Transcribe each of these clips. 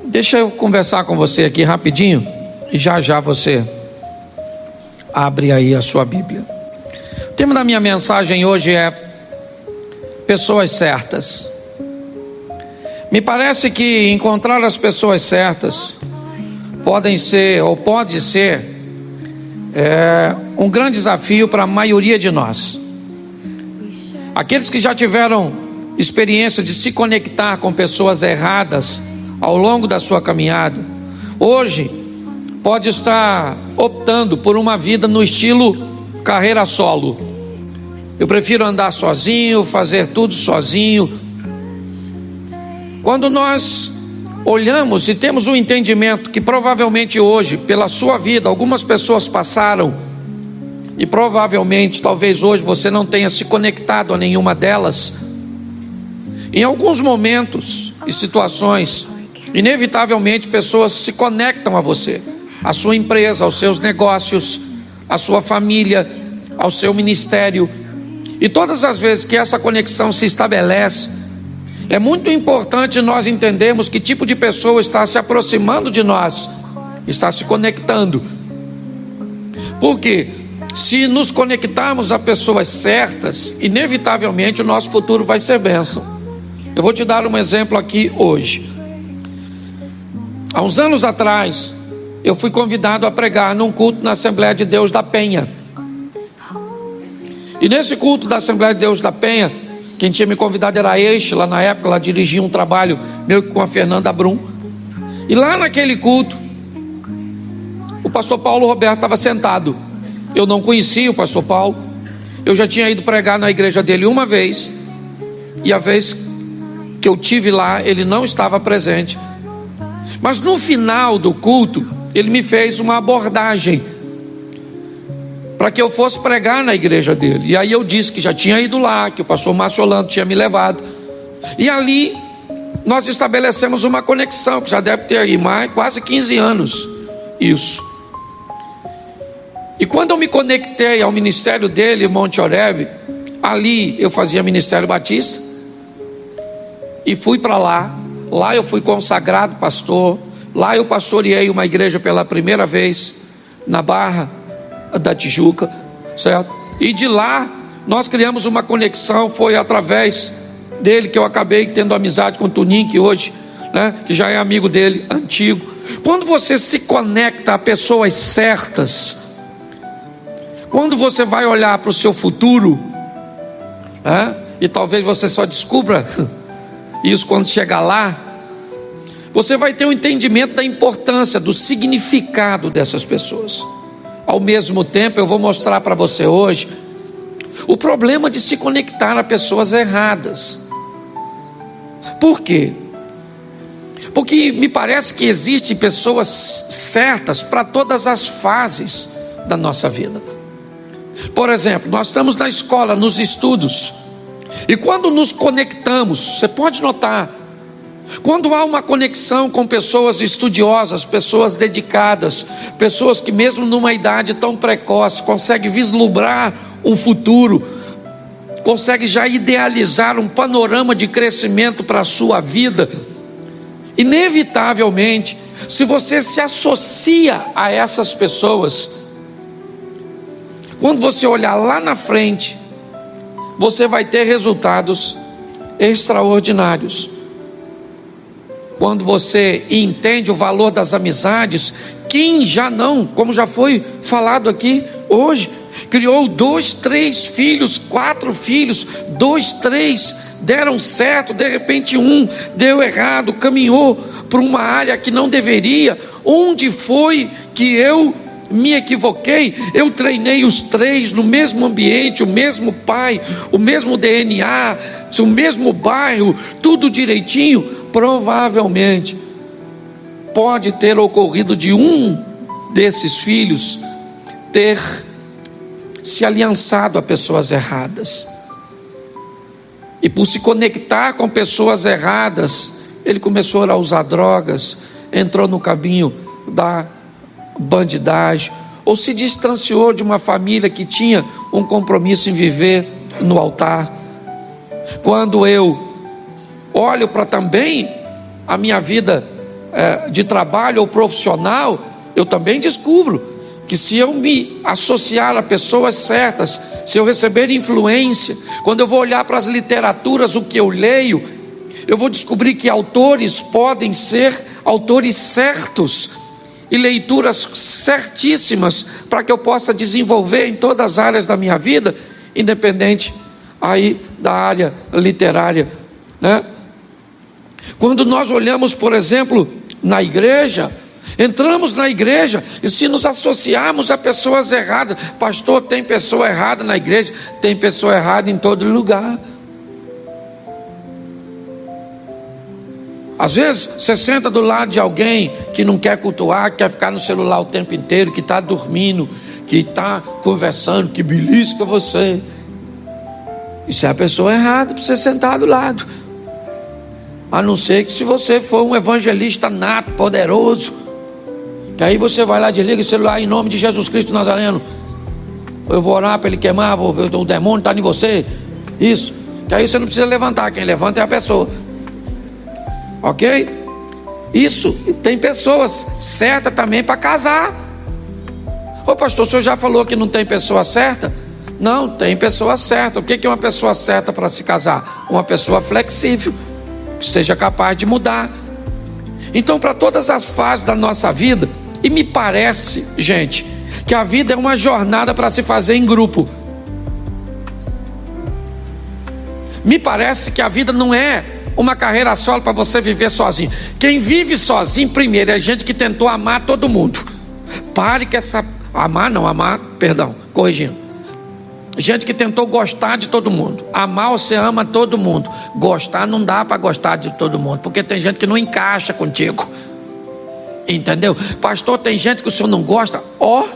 Deixa eu conversar com você aqui rapidinho e já já você abre aí a sua Bíblia. O tema da minha mensagem hoje é pessoas certas. Me parece que encontrar as pessoas certas pode ser um grande desafio para a maioria de nós. Aqueles que já tiveram experiência de se conectar com pessoas erradas ao longo da sua caminhada, hoje pode estar optando por uma vida no estilo carreira solo. Eu prefiro andar sozinho, fazer tudo sozinho. Quando nós olhamos e temos um entendimento que provavelmente hoje, pela sua vida, algumas pessoas passaram, e provavelmente, talvez hoje você não tenha se conectado a nenhuma delas, em alguns momentos e situações, inevitavelmente pessoas se conectam a você, à sua empresa, aos seus negócios, à sua família, ao seu ministério. E todas as vezes que essa conexão se estabelece, é muito importante nós entendermos que tipo de pessoa está se aproximando de nós, está se conectando. Porque se nos conectarmos a pessoas certas, inevitavelmente o nosso futuro vai ser bênção. Eu vou te dar um exemplo aqui hoje. Há uns anos atrás, eu fui convidado a pregar num culto na Assembleia de Deus da Penha. E nesse culto da Assembleia de Deus da Penha, quem tinha me convidado era a Eixe, lá na época ela dirigia um trabalho meio que com a Fernanda Brum. E lá naquele culto, o pastor Paulo Roberto estava sentado. Eu não conhecia o pastor Paulo. Eu já tinha ido pregar na igreja dele uma vez, e a vez que eu tive lá, ele não estava presente. Mas no final do culto, ele me fez uma abordagem para que eu fosse pregar na igreja dele. E aí eu disse que já tinha ido lá, que o pastor Márcio Orlando tinha me levado. E ali nós estabelecemos uma conexão, que já deve ter aí mais quase 15 anos isso. E quando eu me conectei ao ministério dele em Monte Oreb, ali eu fazia ministério batista, e fui para lá. Lá eu fui consagrado pastor. Lá eu pastoreei uma igreja pela primeira vez na Barra da Tijuca, certo? E de lá nós criamos uma conexão. Foi através dele que eu acabei tendo amizade com o Tuninho, que hoje, que já é amigo dele, antigo. Quando você se conecta a pessoas certas, quando você vai olhar para o seu futuro, e talvez você só descubra isso quando chegar lá, você vai ter um entendimento da importância, do significado dessas pessoas. Ao mesmo tempo, eu vou mostrar para você hoje o problema de se conectar a pessoas erradas. Por quê? Porque me parece que existem pessoas certas para todas as fases da nossa vida. Por exemplo, nós estamos na escola, nos estudos, e quando nos conectamos, você pode notar, quando há uma conexão com pessoas estudiosas, pessoas dedicadas, pessoas que mesmo numa idade tão precoce conseguem vislumbrar um futuro, conseguem já idealizar um panorama de crescimento para a sua vida, inevitavelmente, se você se associa a essas pessoas, quando você olhar lá na frente, você vai ter resultados extraordinários. Quando você entende o valor das amizades, quem já não, como já foi falado aqui hoje, criou 2, 3 filhos, 4 filhos, 2, 3 deram certo, de repente um deu errado, caminhou para uma área que não deveria. Onde foi que eu me equivoquei? Eu treinei os 3 no mesmo ambiente, o mesmo pai, o mesmo DNA, o mesmo bairro, tudo direitinho. Provavelmente pode ter ocorrido de um desses filhos ter se aliançado a pessoas erradas, e por se conectar com pessoas erradas, ele começou a usar drogas, entrou no caminho da bandidagem, ou se distanciou de uma família que tinha um compromisso em viver no altar. Quando eu olho para também a minha vida de trabalho ou profissional, eu também descubro que se eu me associar a pessoas certas, se eu receber influência, quando eu vou olhar para as literaturas, o que eu leio, eu vou descobrir que autores podem ser autores certos e leituras certíssimas para que eu possa desenvolver em todas as áreas da minha vida, independente aí da área literária, né? Quando nós olhamos, por exemplo, na igreja, entramos na igreja e se nos associarmos a pessoas erradas, pastor, tem pessoa errada na igreja, tem pessoa errada em todo lugar. Às vezes você senta do lado de alguém que não quer cultuar, que quer ficar no celular o tempo inteiro, que está dormindo, que está conversando, que belisca você. Isso é a pessoa errada para você sentar do lado. A não ser que se você for um evangelista nato, poderoso, que aí você vai lá, desliga o celular em nome de Jesus Cristo Nazareno. Eu vou orar para ele queimar, vou ver o demônio está em você. Isso. Que aí você não precisa levantar, quem levanta é a pessoa. Ok? Isso. E tem pessoas certas também para casar. Ô pastor, o senhor já falou que não tem pessoa certa? Não, tem pessoa certa. O que é uma pessoa certa para se casar? Uma pessoa flexível, que esteja capaz de mudar. Então, para todas as fases da nossa vida, e me parece, gente, que a vida é uma jornada para se fazer em grupo. Me parece que a vida não é uma carreira solo para você viver sozinho. Quem vive sozinho, primeiro, é gente que tentou amar todo mundo. Pare que essa... corrigindo. Gente que tentou gostar de todo mundo. Amar, você ama todo mundo. Gostar, não dá para gostar de todo mundo, porque tem gente que não encaixa contigo. Entendeu? Pastor, tem gente que o senhor não gosta. O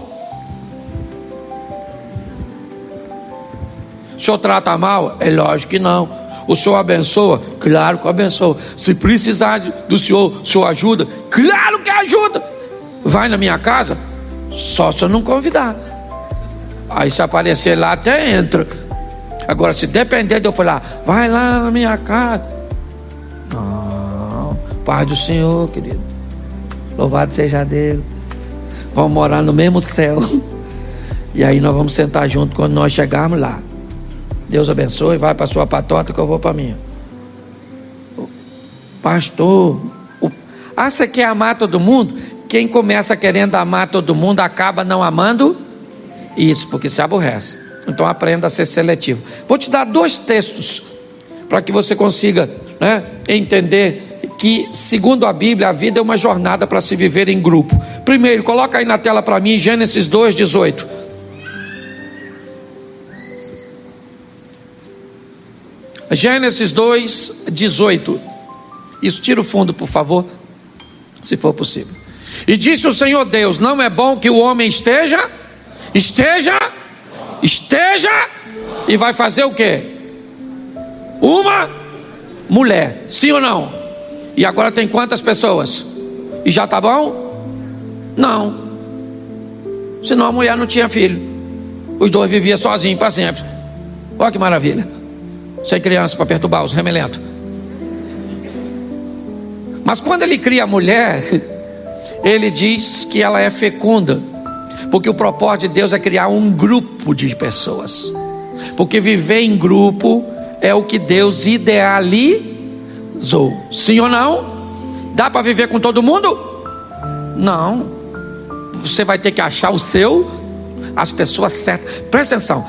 senhor trata mal? É lógico que não. O senhor abençoa? Claro que abençoa. Se precisar do senhor, o senhor ajuda? Claro que ajuda. Vai na minha casa? Só se eu não convidar. Aí se aparecer lá até entra. Agora se depender de eu falar, vai lá na minha casa. Não. Paz do Senhor, querido. Louvado seja Deus. Vamos morar no mesmo céu. E aí nós vamos sentar junto quando nós chegarmos lá. Deus abençoe, vai para a sua patota que eu vou para a minha. Pastor, você quer amar todo mundo? Quem começa querendo amar todo mundo acaba não amando isso, porque se aborrece. Então aprenda a ser seletivo. Vou te dar 2 textos para que você consiga, entender que, segundo a Bíblia, a vida é uma jornada para se viver em grupo. Primeiro, coloca aí na tela para mim Gênesis 2:18. Gênesis 2:18. Isso, tira o fundo, por favor, se for possível. E disse o Senhor Deus: não é bom que o homem esteja, e vai fazer o quê? Uma mulher, sim ou não? E agora tem quantas pessoas? E já está bom? Não. Senão a mulher não tinha filho. Os 2 viviam sozinhos para sempre. Olha que maravilha. Sem criança para perturbar os remelentos. Mas quando ele cria a mulher, ele diz que ela é fecunda, porque o propósito de Deus é criar um grupo de pessoas. Porque viver em grupo é o que Deus idealizou. Sim ou não? Dá para viver com todo mundo? Não. Você vai ter que achar as pessoas certas. Presta atenção.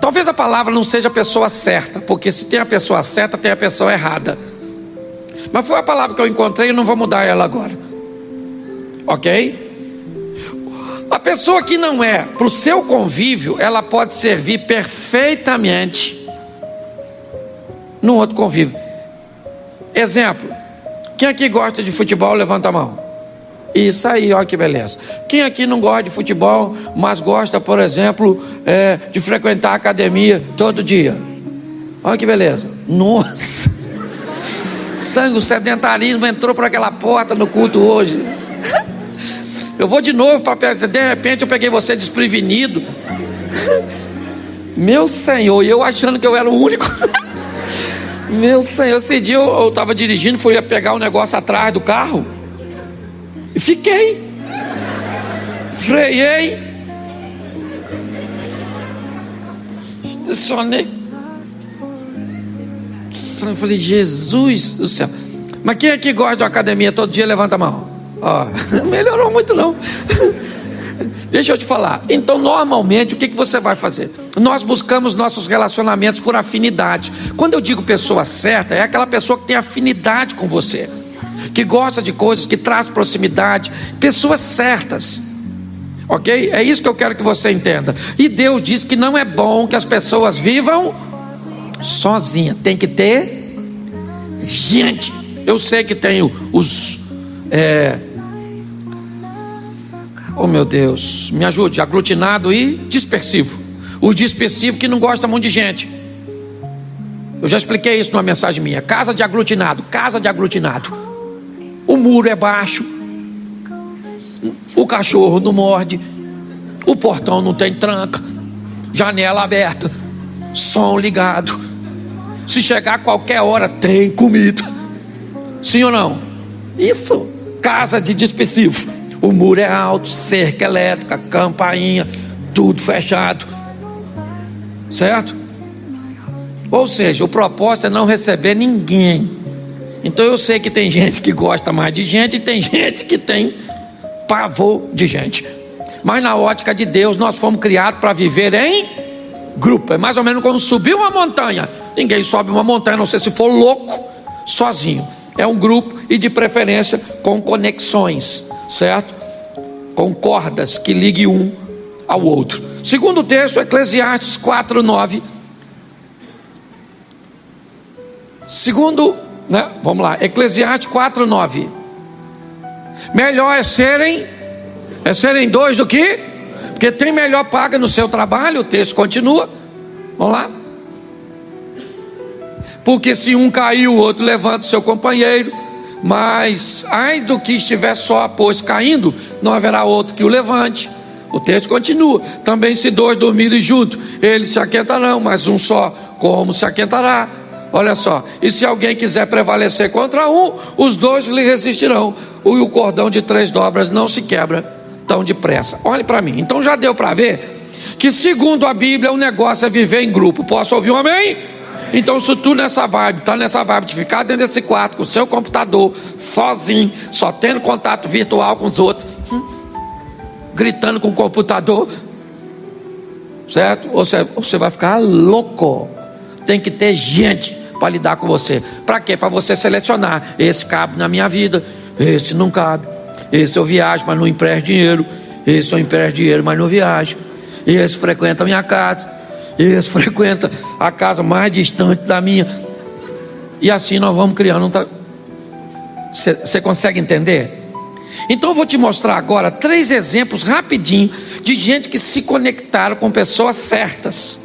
Talvez a palavra não seja a pessoa certa, porque se tem a pessoa certa, tem a pessoa errada. Mas foi a palavra que eu encontrei e não vou mudar ela agora. Ok? A pessoa que não é para o seu convívio, ela pode servir perfeitamente num outro convívio. Exemplo: quem aqui gosta de futebol, levanta a mão. Isso aí, olha que beleza. Quem aqui não gosta de futebol, mas gosta, por exemplo, de frequentar a academia todo dia? Olha que beleza. Nossa, sangue, o sedentarismo entrou por aquela porta no culto hoje. Eu vou de novo para de repente eu peguei você desprevenido. Meu Senhor, e eu achando que eu era o único. Meu Senhor, esse dia eu estava dirigindo, fui pegar um negócio atrás do carro e fiquei. Freiei, estacionei. Eu falei, Jesus do céu. Mas quem é que gosta de uma academia todo dia? Levanta a mão. Melhorou muito não. Deixa eu te falar. Então normalmente o que você vai fazer? Nós buscamos nossos relacionamentos por afinidade. Quando eu digo pessoa certa, é aquela pessoa que tem afinidade com você, que gosta de coisas, que traz proximidade. Pessoas certas, ok? É isso que eu quero que você entenda. E Deus diz que não é bom que as pessoas vivam sozinhas. Tem que ter gente. Eu sei que tem os oh meu Deus, me ajude, aglutinado e dispersivo. O dispersivo que não gosta muito de gente. Eu já expliquei isso numa mensagem minha. Casa de aglutinado. O muro é baixo, o cachorro não morde, o portão não tem tranca, janela aberta, som ligado. Se chegar a qualquer hora tem comida. Sim ou não? Isso, casa de dispersivo. O muro é alto, cerca elétrica, campainha, tudo fechado, certo? Ou seja, o propósito é não receber ninguém. Então eu sei que tem gente que gosta mais de gente e tem gente que tem pavor de gente. Mas na ótica de Deus nós fomos criados para viver em grupo. É mais ou menos como subir uma montanha. Ninguém sobe uma montanha, a não ser se for louco, sozinho. É um grupo e de preferência com conexões, certo? Com cordas que liguem um ao outro. Segundo texto, Eclesiastes 4:9. Vamos lá, Eclesiastes 4:9. Melhor é serem dois do que, porque tem melhor paga no seu trabalho. O texto continua. Vamos lá. Porque se um cair, o outro levanta o seu companheiro. Mas ai do que estiver só, pois caindo, não haverá outro que o levante. O texto continua. Também se dois dormirem juntos, eles se aquentarão, mas um só como se aquentará? Olha só, e se alguém quiser prevalecer contra um, os dois lhe resistirão. O cordão de 3 dobras não se quebra tão depressa. Olhe para mim. Então já deu para ver que segundo a Bíblia o negócio é viver em grupo. Posso ouvir um amém? Então se tu está nessa vibe de ficar dentro desse quarto com o seu computador, sozinho, só tendo contato virtual com os outros, gritando com o computador, certo? Ou você vai ficar louco. Tem que ter gente para lidar com você. Para quê? Para você selecionar. Esse cabe na minha vida, esse não cabe. Esse eu viajo, mas não empresto dinheiro. Esse eu empresto dinheiro, mas não viajo. Esse frequenta a minha casa. Esse frequenta a casa mais distante da minha. E assim nós vamos criando Você consegue entender? Então eu vou te mostrar agora 3 exemplos rapidinho de gente que se conectaram com pessoas certas.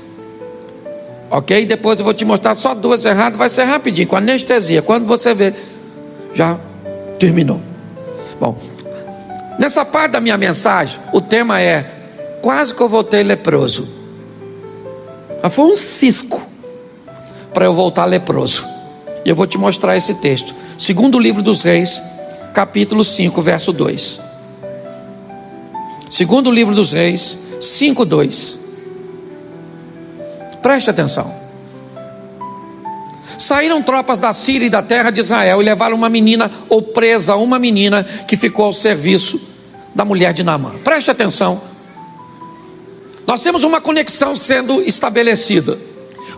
Ok? Depois eu vou te mostrar só 2 erradas. Vai ser rapidinho, com anestesia. Quando você ver, já terminou. Bom, nessa parte da minha mensagem, o tema é: quase que eu voltei leproso. Mas foi um cisco para eu voltar leproso. E eu vou te mostrar esse texto. Segundo livro dos Reis, capítulo 5, verso 2. Segundo livro dos Reis, 5:2. Preste atenção. Saíram tropas da Síria e da terra de Israel e levaram uma menina, ou presa uma menina, que ficou ao serviço da mulher de Naamã. Preste atenção. Nós temos uma conexão sendo estabelecida.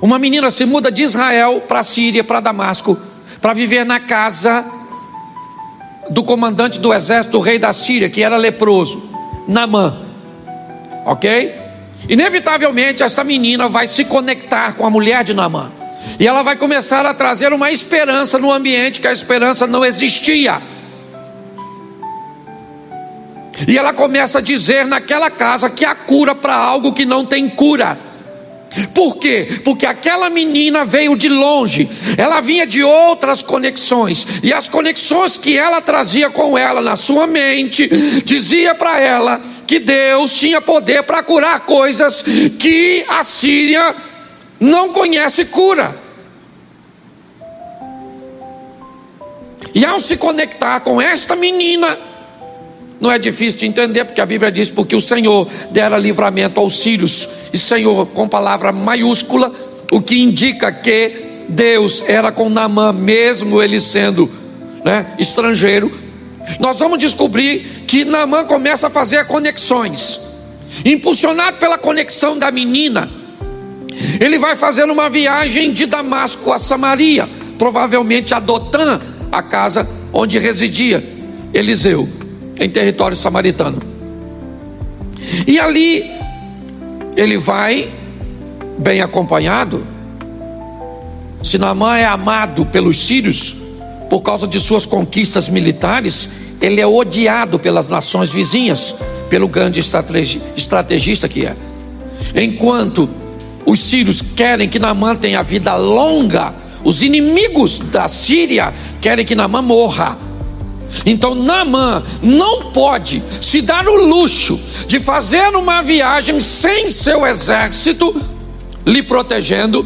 Uma menina se muda de Israel para a Síria, para Damasco, para viver na casa do comandante do exército, do rei da Síria, que era leproso, Naamã. Ok? Inevitavelmente essa menina vai se conectar com a mulher de Naamã. E ela vai começar a trazer uma esperança no ambiente que a esperança não existia. E ela começa a dizer naquela casa que há cura para algo que não tem cura. Por quê? Porque aquela menina veio de longe. Ela vinha de outras conexões. E as conexões que ela trazia com ela na sua mente dizia para ela que Deus tinha poder para curar coisas que a Síria não conhece cura. E ao se conectar com esta menina, não é difícil de entender, porque a Bíblia diz: porque o Senhor dera livramento aos sírios, e Senhor com palavra maiúscula, o que indica que Deus era com Naamã, mesmo ele sendo estrangeiro. Nós vamos descobrir que Naamã começa a fazer conexões, impulsionado pela conexão da menina. Ele vai fazer uma viagem de Damasco a Samaria, provavelmente a Dotã, a casa onde residia Eliseu, em território samaritano. E ali ele vai bem acompanhado. Se Naamã é amado pelos sírios por causa de suas conquistas militares, ele é odiado pelas nações vizinhas, pelo grande estrategista que é. Enquanto os sírios querem que Naamã tenha vida longa, os inimigos da Síria querem que Naamã morra. Então Naamã não pode se dar o luxo de fazer uma viagem sem seu exército lhe protegendo,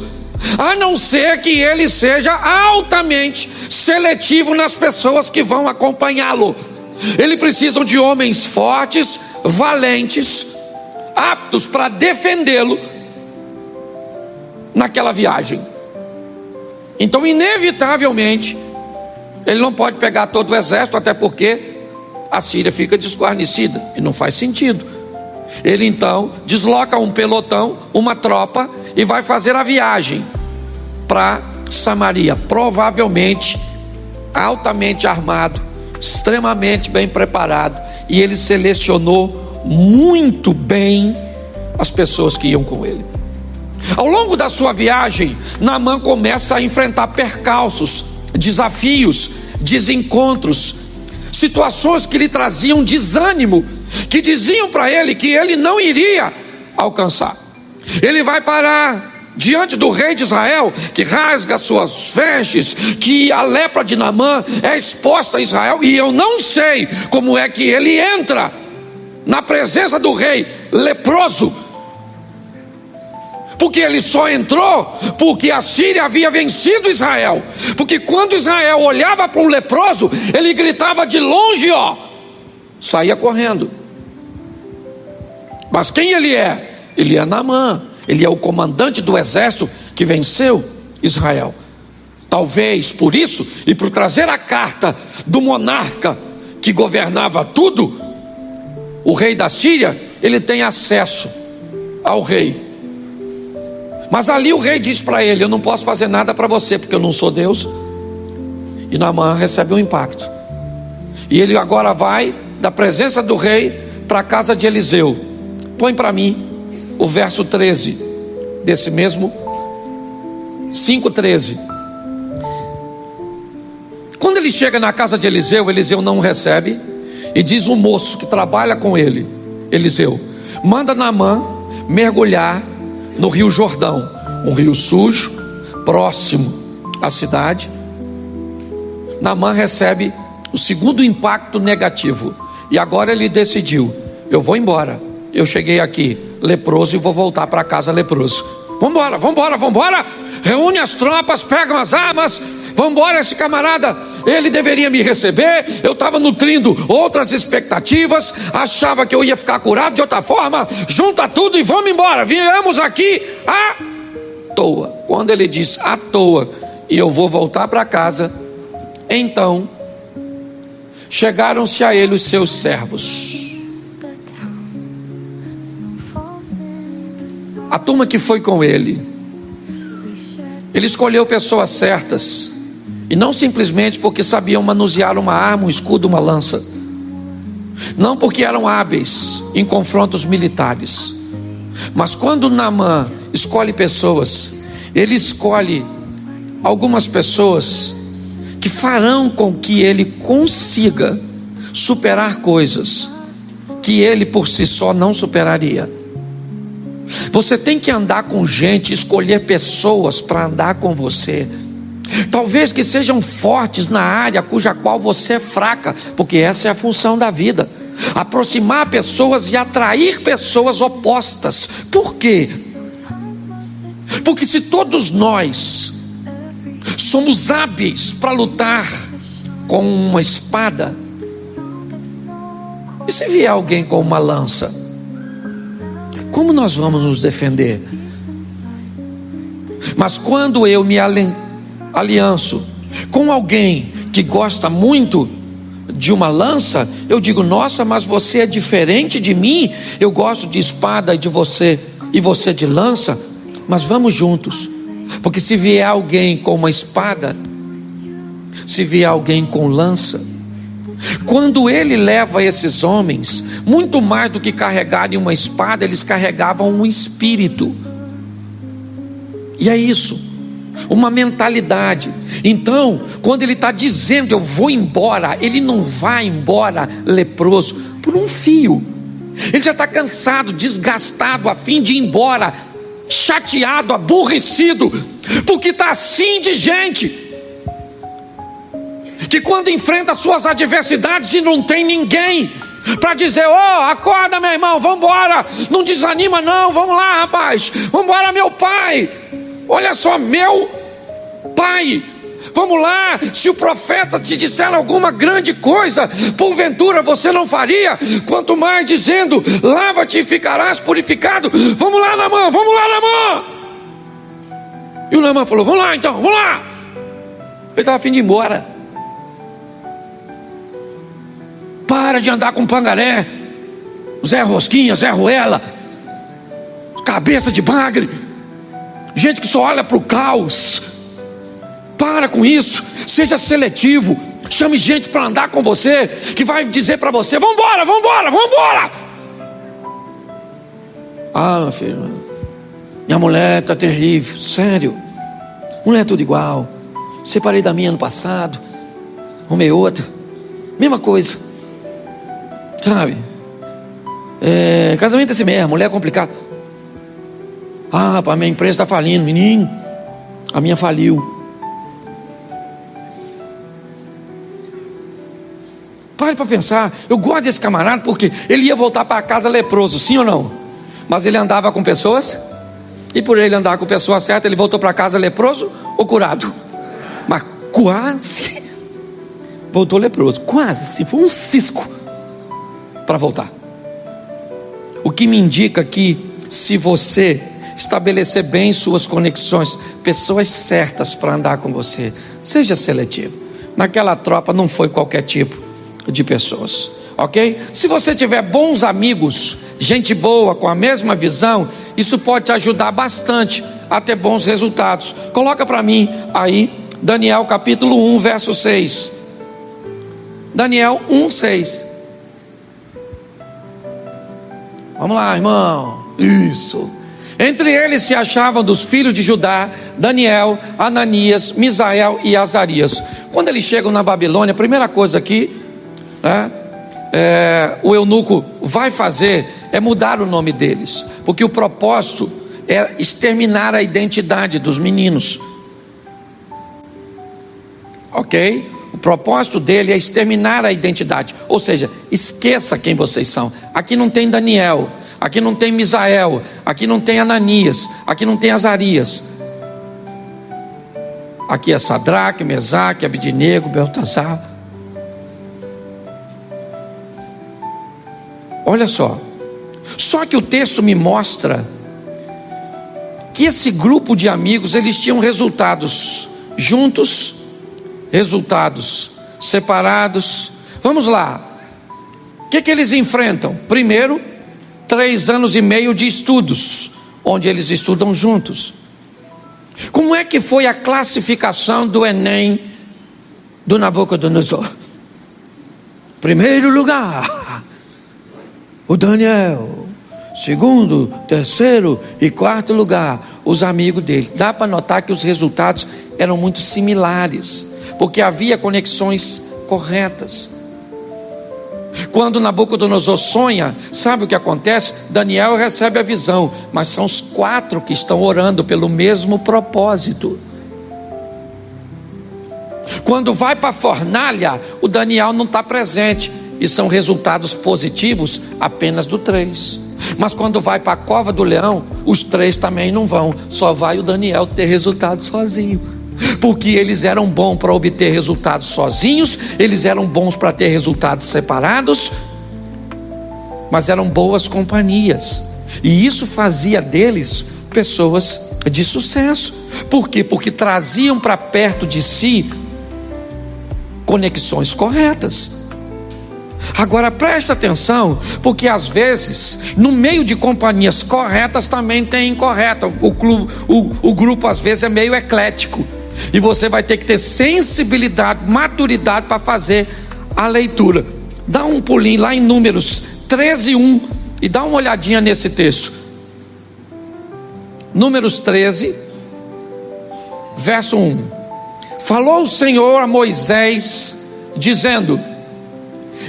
a não ser que ele seja altamente seletivo nas pessoas que vão acompanhá-lo. Eles precisam de homens fortes, valentes, aptos para defendê-lo naquela viagem. Então, inevitavelmente, ele não pode pegar todo o exército, até porque a Síria fica desguarnecida e não faz sentido. Ele então desloca um pelotão, uma tropa, e vai fazer a viagem para Samaria, provavelmente altamente armado, extremamente bem preparado, e ele selecionou muito bem as pessoas que iam com ele. Ao longo da sua viagem, Naamã começa a enfrentar percalços, desafios, desencontros, situações que lhe traziam desânimo, que diziam para ele que ele não iria alcançar. Ele vai parar diante do rei de Israel, que rasga suas vestes, que a lepra de Naamã é exposta a Israel, e eu não sei como é que ele entra na presença do rei leproso, porque ele só entrou porque a Síria havia vencido Israel. Porque quando Israel olhava para um leproso, ele gritava de longe, saía correndo. Mas quem ele é? Ele é Naamã. Ele é o comandante do exército que venceu Israel. Talvez por isso, e por trazer a carta do monarca que governava tudo, o rei da Síria, ele tem acesso ao rei. Mas ali o rei diz para ele: eu não posso fazer nada para você, porque eu não sou Deus. E Naamã recebe um impacto. E ele agora vai da presença do rei para a casa de Eliseu. Põe para mim o verso 13 desse mesmo 5:13. Quando ele chega na casa de Eliseu, Eliseu não o recebe, e diz o moço que trabalha com ele, Eliseu: manda Naamã mergulhar no rio Jordão, um rio sujo, próximo à cidade. Naamã recebe o segundo impacto negativo, e agora ele decidiu: eu vou embora, eu cheguei aqui leproso e vou voltar para casa leproso. Vambora, vambora, vambora, reúne as tropas, pegam as armas, vambora. Esse camarada, ele deveria me receber, eu estava nutrindo outras expectativas, achava que eu ia ficar curado de outra forma. Junta tudo e vamos embora, viemos aqui à toa. Quando ele diz à toa, e eu vou voltar para casa, então chegaram-se a ele os seus servos, a turma que foi com ele. Ele escolheu pessoas certas, e não simplesmente porque sabiam manusear uma arma, um escudo, uma lança, não porque eram hábeis em confrontos militares, mas quando Naamã escolhe pessoas, ele escolhe algumas pessoas que farão com que ele consiga superar coisas que ele por si só não superaria. Você tem que andar com gente, escolher pessoas para andar com você, talvez que sejam fortes na área cuja qual você é fraca, porque essa é a função da vida: aproximar pessoas e atrair pessoas opostas. Por quê? Porque se todos nós somos hábeis para lutar com uma espada? E se vier alguém com uma lança? Como nós vamos nos defender? Mas quando eu me alianço com alguém que gosta muito de uma lança, eu digo: nossa, mas você é diferente de mim. Eu gosto de espada e você de lança, mas vamos juntos. Porque se vier alguém com uma espada, se vier alguém com lança, quando ele leva esses homens, muito mais do que carregarem uma espada, eles carregavam um espírito. E é isso, uma mentalidade. Então, quando ele está dizendo eu vou embora, ele não vai embora leproso por um fio. Ele já está cansado, desgastado, a fim de ir embora, chateado, aborrecido, porque está assim de gente que quando enfrenta suas adversidades e não tem ninguém para dizer: oh, acorda meu irmão, vamos embora, não desanima não, vamos lá rapaz, vamos embora meu pai, olha só, meu pai, vamos lá, se o profeta te disser alguma grande coisa, porventura você não faria, quanto mais dizendo: lava-te e ficarás purificado. Vamos lá Naamã, vamos lá Naamã. E o Naamã falou: vamos lá então, vamos lá. Ele estava a fim de ir embora. Para de andar com pangaré, Zé Rosquinha, Zé Ruela, cabeça de bagre, gente que só olha para o caos. Para com isso, seja seletivo. Chame gente para andar com você, que vai dizer para você: vamos embora, vamos embora, vamos embora. Ah, meu filho, minha mulher está terrível, sério. Mulher é tudo igual. Separei da minha ano passado, arrumei outra, mesma coisa. Sabe? Casamento é assim mesmo, mulher é complicado. Ah, rapaz, minha empresa está falindo. Menino, a minha faliu. Pare para pensar. Eu gosto desse camarada porque ele ia voltar para casa leproso, sim ou não? Mas ele andava com pessoas, e por ele andar com pessoas certas, ele voltou para casa leproso ou curado? Mas quase voltou leproso, quase, se foi um cisco para voltar. O que me indica que, se você estabelecer bem suas conexões, pessoas certas para andar com você, seja seletivo. Naquela tropa não foi qualquer tipo de pessoas, ok? Se você tiver bons amigos, gente boa, com a mesma visão, isso pode te ajudar bastante a ter bons resultados. Coloca para mim aí Daniel capítulo 1, verso 6. Daniel 1, 6. Vamos lá, irmão. Isso. Entre eles se achavam dos filhos de Judá Daniel, Ananias, Misael e Azarias. Quando eles chegam na Babilônia, a primeira coisa aqui, o eunuco vai fazer é mudar o nome deles, porque o propósito é exterminar a identidade dos meninos. Ok? O propósito dele é exterminar a identidade, ou seja, esqueça quem vocês são. Aqui não tem Daniel, aqui não tem Misael, aqui não tem Ananias, aqui não tem Azarias. Aqui é Sadraque, Mesaque, Abednego, Beltesazar. Olha só que o texto me mostra que esse grupo de amigos, eles tinham resultados juntos, resultados separados. Vamos lá, o que eles enfrentam? Primeiro, 3 anos e meio de estudos, onde eles estudam juntos. Como é que foi a classificação do Enem do Nabucodonosor? Primeiro lugar, o Daniel. Segundo, terceiro e quarto lugar, os amigos dele. Dá para notar que os resultados eram muito similares, porque havia conexões corretas. Quando Nabucodonosor sonha, sabe o que acontece? Daniel recebe a visão, mas são os 4 que estão orando pelo mesmo propósito. Quando vai para a fornalha, o Daniel não está presente, e são resultados positivos apenas do 3. Mas quando vai para a cova do leão, os 3 também não vão, só vai o Daniel ter resultado sozinho. porque eles eram bons para obter resultados sozinhos, eles eram bons para ter resultados separados, mas eram boas companhias, e isso fazia deles pessoas de sucesso. Por quê? Porque traziam para perto de si conexões corretas. Agora presta atenção, porque às vezes no meio de companhias corretas também tem incorreta. O grupo às vezes é meio eclético, e você vai ter que ter sensibilidade, maturidade para fazer a leitura. Dá um pulinho lá em Números 13:1 e dá uma olhadinha nesse texto. Números 13, verso 1. Falou o Senhor a Moisés, dizendo: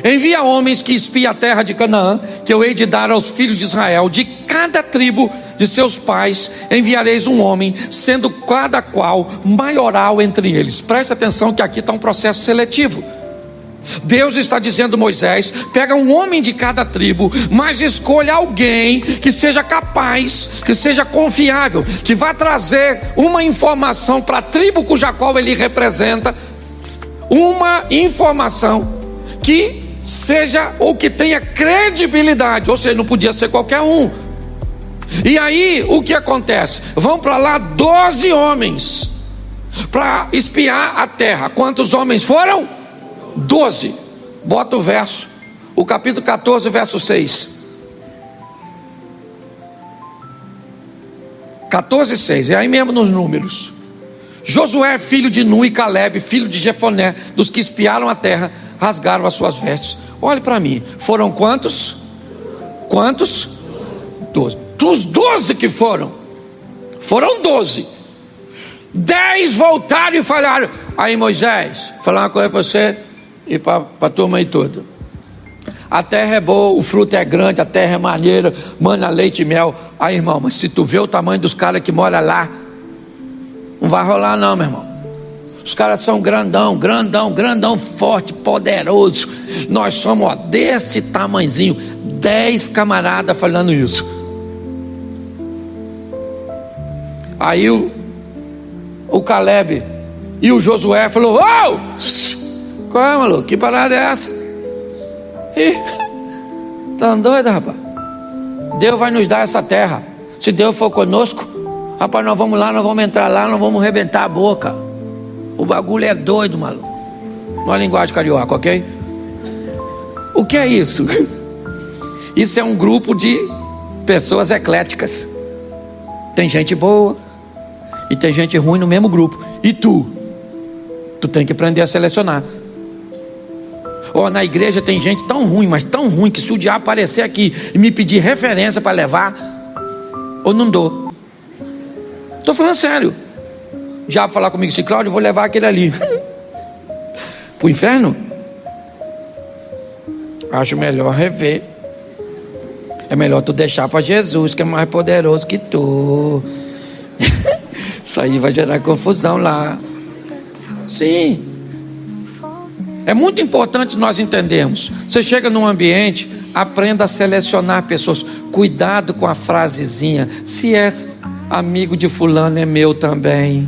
envia homens que espiem a terra de Canaã, que eu hei de dar aos filhos de Israel. De cada tribo de seus pais enviareis um homem, sendo cada qual maioral entre eles. Presta atenção que aqui está um processo seletivo. Deus está dizendo a Moisés: pega um homem de cada tribo, mas escolha alguém que seja capaz, que seja confiável, que vá trazer uma informação para a tribo cuja qual ele representa, uma informação que seja, ou que tenha credibilidade, ou seja, não podia ser qualquer um. E aí o que acontece? Vão para lá 12 homens para espiar a terra. Quantos homens foram? 12. Bota o verso, o capítulo 14, verso 6. 14:6, é aí mesmo nos números. Josué, filho de Nun, e Caleb, filho de Jefoné, dos que espiaram a terra, rasgaram as suas vestes. Olhe para mim, foram quantos? Quantos? 12. Dos 12 que foram 12. 10 voltaram e falaram: aí Moisés, vou falar uma coisa para você e para a turma aí toda. A terra é boa, o fruto é grande, a terra é maneira, mana leite e mel. Aí irmão, mas se tu vê o tamanho dos caras que moram lá, não vai rolar não, meu irmão. Os caras são grandão, forte, poderoso. Nós somos, ó, desse tamanzinho. 10 camaradas falando isso. Aí o Caleb e o Josué falou: ô, qual é, maluco? Que parada é essa? Ih, tá doido, rapaz? Deus vai nos dar essa terra. Se Deus for conosco, rapaz, nós vamos lá, nós vamos entrar lá, nós vamos arrebentar a boca. O bagulho é doido, maluco. Não é linguagem carioca, ok? O que é isso? Isso é um grupo de pessoas ecléticas. Tem gente boa e tem gente ruim no mesmo grupo. E tu tem que aprender a selecionar. Na igreja tem gente tão ruim, mas tão ruim, que se o diabo aparecer aqui e me pedir referência para levar, eu não dou. Estou falando sério. O diabo falar comigo assim: Cláudio, eu vou levar aquele ali pro inferno. Acho melhor rever. É melhor tu deixar para Jesus, que é mais poderoso que tu. Isso aí vai gerar confusão lá. Sim. É muito importante nós entendermos. Você chega num ambiente, aprenda a selecionar pessoas. Cuidado com a frasezinha: se é amigo de fulano, é meu também.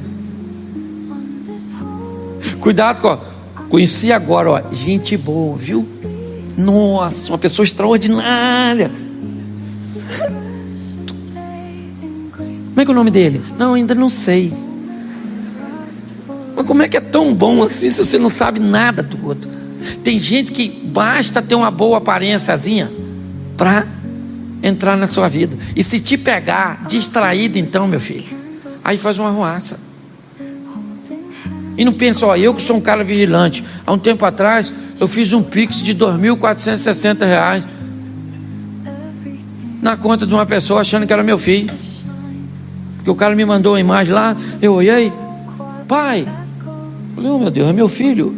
Cuidado com, conheci agora, ó, gente boa, viu? Nossa, uma pessoa extraordinária. Como é que é o nome dele? Não, ainda não sei. Mas como é que é tão bom assim se você não sabe nada do outro? Tem gente que basta ter uma boa aparênciazinha para entrar na sua vida. E se te pegar distraído, então, meu filho, aí faz uma arruaça. E não pensa: eu que sou um cara vigilante, há um tempo atrás eu fiz um Pix de R$2.460 na conta de uma pessoa, achando que era meu filho. Porque o cara me mandou uma imagem lá, eu olhei: pai, falei: oh meu Deus, é meu filho.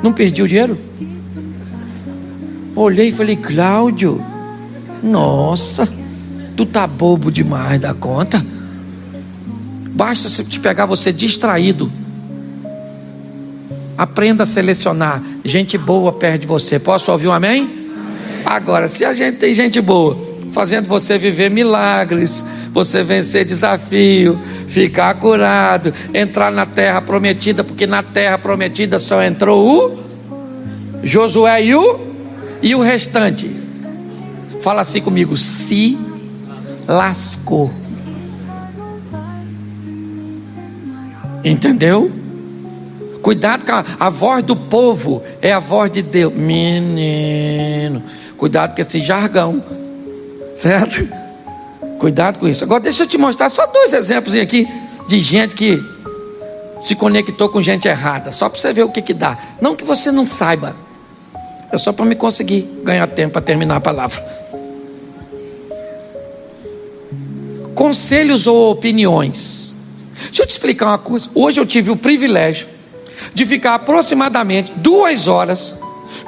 Não perdi o dinheiro? Olhei e falei: Cláudio, nossa, tu tá bobo demais da conta. Basta se te pegar você distraído. Aprenda a selecionar gente boa perto de você. Posso ouvir um amém? Agora, se a gente tem gente boa fazendo você viver milagres, você vencer desafio, ficar curado, entrar na terra prometida, porque na terra prometida só entrou o Josué e o restante. Fala assim comigo: se lascou. Entendeu? Cuidado com a voz do povo, é a voz de Deus. Menino, cuidado com esse jargão, certo? Cuidado com isso. Agora deixa eu te mostrar só 2 exemplos aqui de gente que se conectou com gente errada, só para você ver o que dá. Não que você não saiba, é só para me conseguir ganhar tempo para terminar a palavra. Conselhos ou opiniões. Deixa eu te explicar uma coisa. Hoje eu tive o privilégio de ficar aproximadamente 2 horas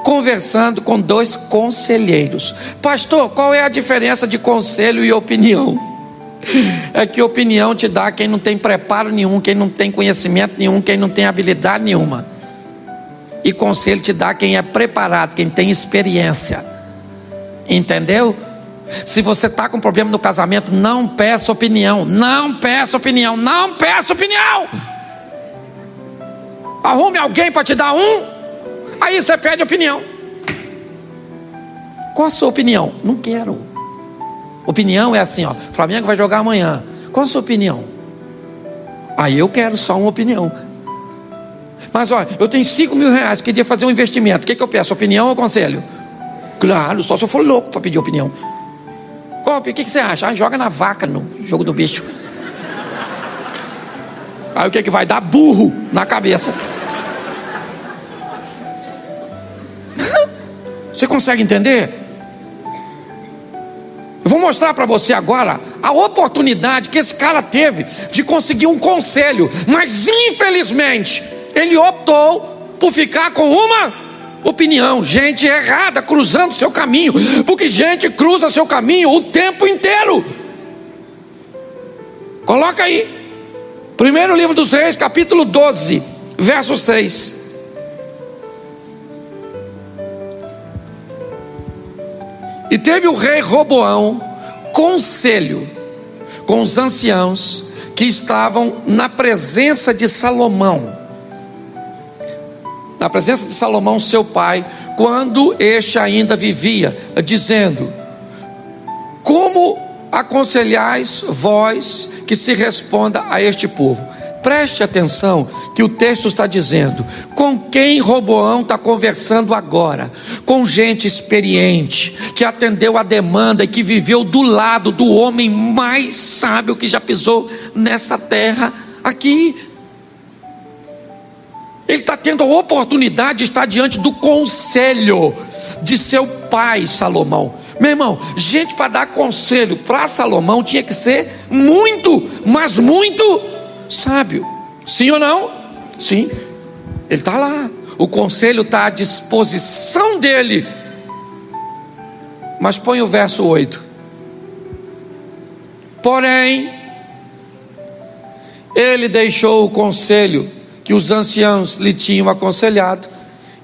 conversando com 2 conselheiros. Pastor, qual é a diferença de conselho e opinião? É que opinião te dá quem não tem preparo nenhum, quem não tem conhecimento nenhum, quem não tem habilidade nenhuma. E conselho te dá quem é preparado, quem tem experiência. Entendeu? Se você está com problema no casamento, não peça opinião. Não peça opinião. Não peça opinião. Arrume alguém para te dar aí você pede opinião. Qual a sua opinião? Não quero. Opinião é assim, ó: Flamengo vai jogar amanhã. Qual a sua opinião? Aí eu quero só uma opinião. Mas olha, eu tenho 5 mil reais, queria fazer um investimento. O que eu peço? Opinião ou conselho? Claro, só se eu for louco para pedir opinião. O que você acha? Joga na vaca no jogo do bicho. Aí o que vai dar? Burro na cabeça. Você consegue entender? Eu vou mostrar para você agora a oportunidade que esse cara teve de conseguir um conselho, mas infelizmente ele optou por ficar com uma opinião. Gente errada cruzando seu caminho, porque gente cruza seu caminho o tempo inteiro. Coloca aí, 1º livro dos Reis, capítulo 12, verso 6. E teve o rei Roboão conselho com os anciãos que estavam na presença de Salomão, na presença de Salomão seu pai, quando este ainda vivia, dizendo: como aconselhais vós que se responda a este povo? Preste atenção que o texto está dizendo com quem Roboão está conversando agora. Com gente experiente, que atendeu a demanda e que viveu do lado do homem mais sábio que já pisou nessa terra aqui. Ele está tendo a oportunidade de estar diante do conselho de seu pai Salomão. Meu irmão, gente para dar conselho para Salomão tinha que ser muito, mas muito sábio. Sim ou não? Sim. Ele está lá. O conselho está à disposição dele. Mas põe o verso 8. Porém, ele deixou o conselho que os anciãos lhe tinham aconselhado,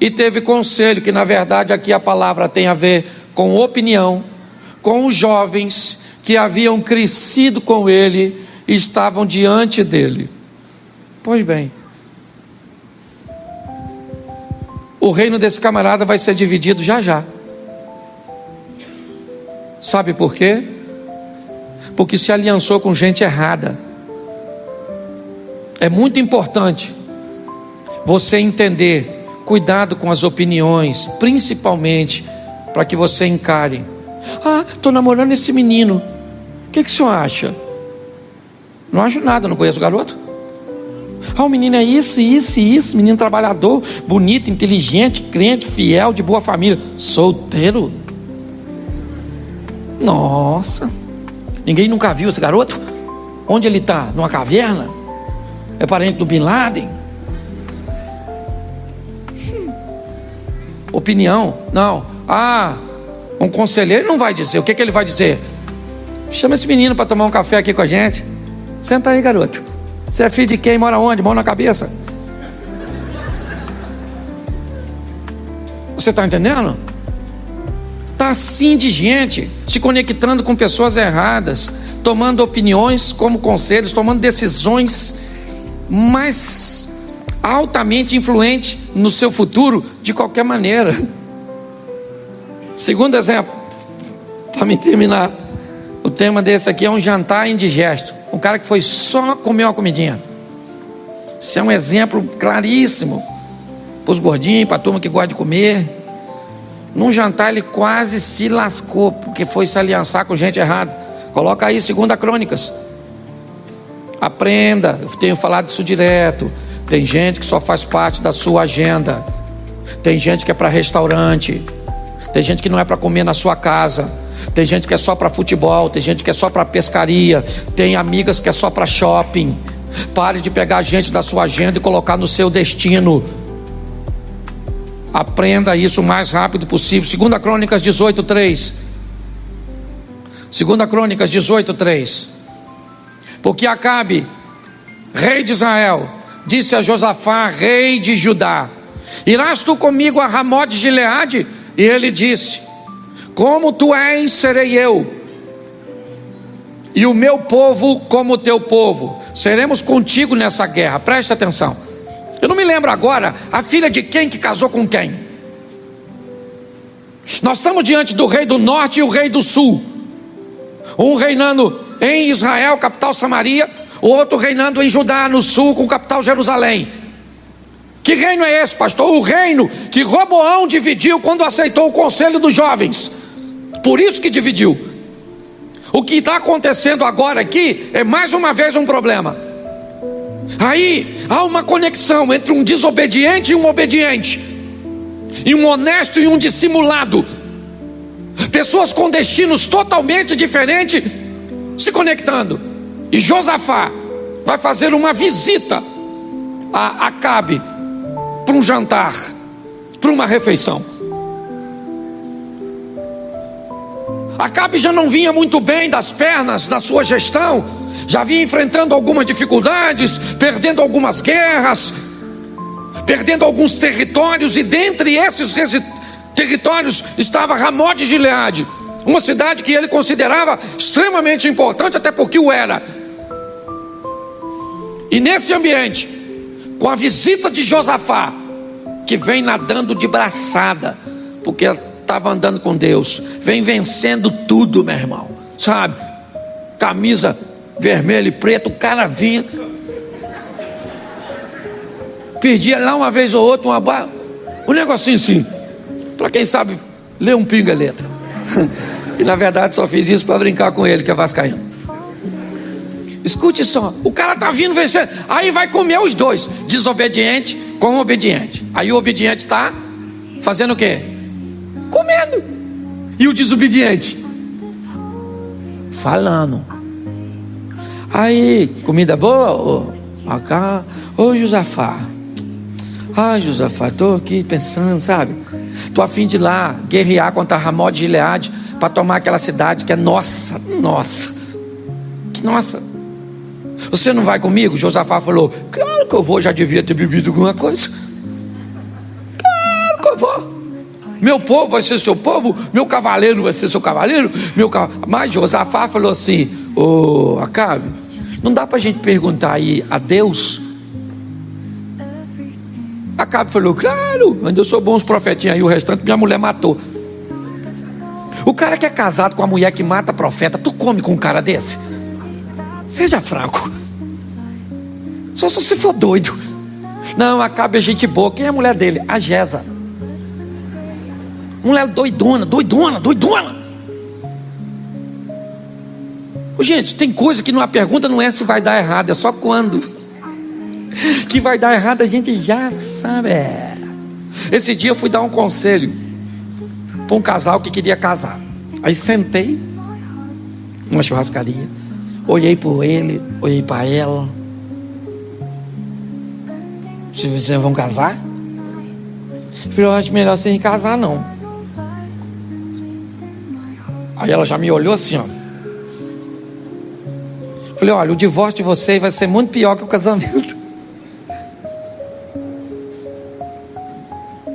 e teve conselho, que na verdade aqui a palavra tem a ver com opinião, com os jovens que haviam crescido com ele e estavam diante dele. Pois bem, o reino desse camarada vai ser dividido já já. Sabe por quê? Porque se aliançou com gente errada. É muito importante você entender, cuidado com as opiniões, principalmente para que você encare. Estou namorando esse menino, o que o senhor acha? Não acho nada, não conheço o garoto. O menino é isso, menino trabalhador, bonito, inteligente, crente, fiel, de boa família, solteiro. Nossa, ninguém nunca viu esse garoto? Onde ele está? Numa caverna? É parente do Bin Laden? Opinião? Não. Um conselheiro não vai dizer. O que ele vai dizer? Chama esse menino para tomar um café aqui com a gente. Senta aí, garoto. Você é filho de quem? Mora onde? Mão na cabeça? Você está entendendo? Está assim de gente, se conectando com pessoas erradas, tomando opiniões como conselhos, tomando decisões mais altamente influentes no seu futuro, de qualquer maneira. Segundo exemplo, para me terminar, o tema desse aqui é um jantar indigesto. Um cara que foi só comer uma comidinha. Isso é um exemplo claríssimo para os gordinhos, para a turma que gosta de comer. Num jantar ele quase se lascou, porque foi se aliançar com gente errada. Coloca aí 2 Crônicas. Aprenda, eu tenho falado isso direto. Tem gente que só faz parte da sua agenda. Tem gente que é para restaurante. Tem gente que não é para comer na sua casa. Tem gente que é só para futebol. Tem gente que é só para pescaria. Tem amigas que é só para shopping. Pare de pegar gente da sua agenda e colocar no seu destino. Aprenda isso o mais rápido possível. 2 Crônicas 18:3. 2 Crônicas 18:3. Porque Acabe, rei de Israel, disse a Josafá, rei de Judá: irás tu comigo a Ramote de Gileade? E ele disse: como tu és, serei eu, e o meu povo como o teu povo. Seremos contigo nessa guerra. Presta atenção. Eu não me lembro agora a filha de quem que casou com quem. Nós estamos diante do rei do norte e o rei do sul. Um reinando em Israel, capital Samaria. O outro reinando em Judá, no sul, com capital Jerusalém. Que reino é esse, pastor? O reino que Roboão dividiu quando aceitou o conselho dos jovens. Por isso que dividiu. O que está acontecendo agora aqui é mais uma vez um problema. Aí há uma conexão entre um desobediente e um obediente, e um honesto e um dissimulado. Pessoas com destinos totalmente diferentes se conectando. E Josafá vai fazer uma visita a Acabe para um jantar, para uma refeição. Acabe já não vinha muito bem das pernas na sua gestão, já vinha enfrentando algumas dificuldades, perdendo algumas guerras, perdendo alguns territórios, e dentre esses territórios estava Ramote de Gileade, uma cidade que ele considerava extremamente importante, até porque o era. E nesse ambiente, com a visita de Josafá, que vem nadando de braçada, porque estava andando com Deus, vem vencendo tudo, meu irmão, sabe? Camisa vermelha e preta, o cara vinha, perdia lá uma vez ou outra um negocinho assim, para quem sabe ler um pingo é letra. E na verdade só fiz isso para brincar com ele, que é vascaíno. Escute só, o cara tá vindo vencendo, aí vai comer os dois, desobediente com obediente. Aí o obediente tá fazendo o quê? Comendo. E o desobediente falando. Aí, comida boa? Ô Josafá. Ai, Josafá, estou aqui pensando, sabe? Estou a fim de ir lá guerrear contra Ramote de Gileade, para tomar aquela cidade que é nossa. Que nossa. Você não vai comigo? Josafá falou: claro que eu vou, já devia ter bebido alguma coisa. Claro que eu vou. Meu povo vai ser seu povo, meu cavaleiro vai ser seu cavaleiro, Mas Josafá falou assim: ô Acabe, não dá para a gente perguntar aí a Deus? Acabe falou: claro, ainda eu sou bons profetinhos aí, o restante minha mulher matou. O cara que é casado com a mulher que mata profeta, tu come com um cara desse? Seja franco. Só se você for doido. Não, Acabe é gente boa. Quem é a mulher dele? A Jeza. Mulher doidona. Gente, tem coisa que a pergunta não é se vai dar errado, é só quando. Que vai dar errado a gente já sabe. Esse dia eu fui dar um conselho para um casal que queria casar. Aí sentei numa churrascaria, olhei para ele, olhei para ela. Vocês vão casar? Eu falei: eu acho melhor sem casar não. Aí ela já me olhou assim, ó. Falei: olha, o divórcio de vocês vai ser muito pior que o casamento.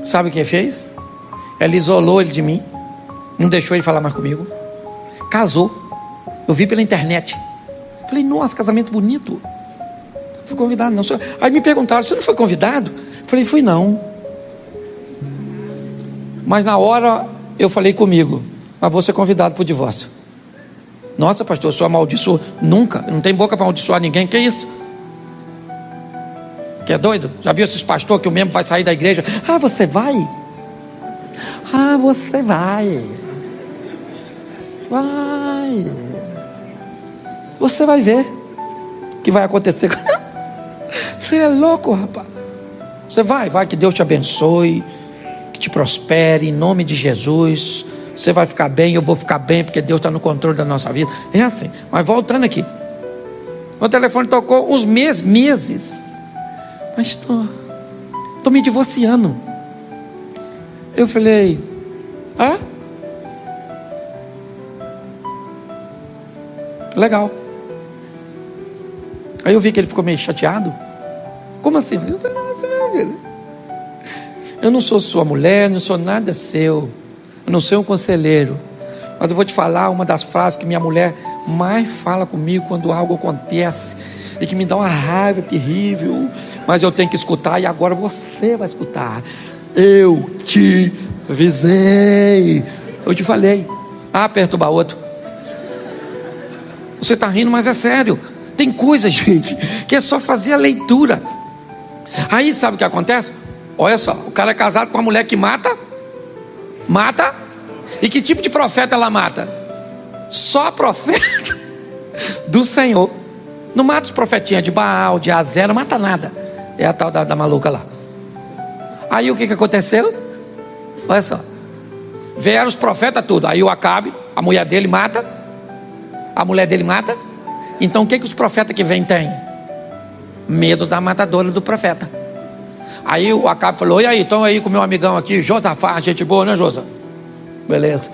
Sabe o que fez? Ela isolou ele de mim, Não deixou ele falar mais comigo. Casou. Eu vi pela internet. Falei, nossa, casamento bonito. Fui convidado, não. Aí me perguntaram, você não foi convidado? Falei, fui não. Mas na hora eu falei comigo, mas vou ser convidado para o divórcio. Nossa, pastor, eu sou amaldiçoado. Nunca, não tem boca para amaldiçoar ninguém. Que isso? Que é doido? Já viu esses pastores que o mesmo vai sair da igreja? Ah, você vai? Ah, você vai. Vai. Você vai ver o que vai acontecer. Você é louco, rapaz. Você vai que Deus te abençoe, que te prospere em nome de Jesus. Você vai ficar bem, eu vou ficar bem, porque Deus está no controle da nossa vida. É assim. Mas voltando aqui, o telefone tocou uns meses. Pastor, estou me divorciando. Eu falei, ah? Legal. Aí eu vi que ele ficou meio chateado. Como assim? Eu falei, nossa, meu filho, eu não sou sua mulher, não sou nada seu, eu não sou um conselheiro, mas eu vou te falar uma das frases que minha mulher mais fala comigo quando algo acontece e que me dá uma raiva terrível, mas eu tenho que escutar, e agora você vai escutar. Eu te avisei, eu te falei. Ah, perturbar outro. Você está rindo, mas é sério. Tem coisa, gente, que é só fazer a leitura. Aí sabe o que acontece? Olha só, o cara é casado com uma mulher que mata. E que tipo de profeta ela mata? Só profeta do Senhor. Não mata os profetinhas de Baal, de Azera, não mata nada. É a tal da maluca lá. Aí o que aconteceu? Olha só, vieram os profetas tudo. Aí o Acabe, a mulher dele mata. A mulher dele mata. Então o que os profetas que vêm têm? Medo da matadora do profeta. Aí o Acabe falou, e aí, estão aí com o meu amigão aqui, Josafá, gente boa, né, Josafá? Beleza.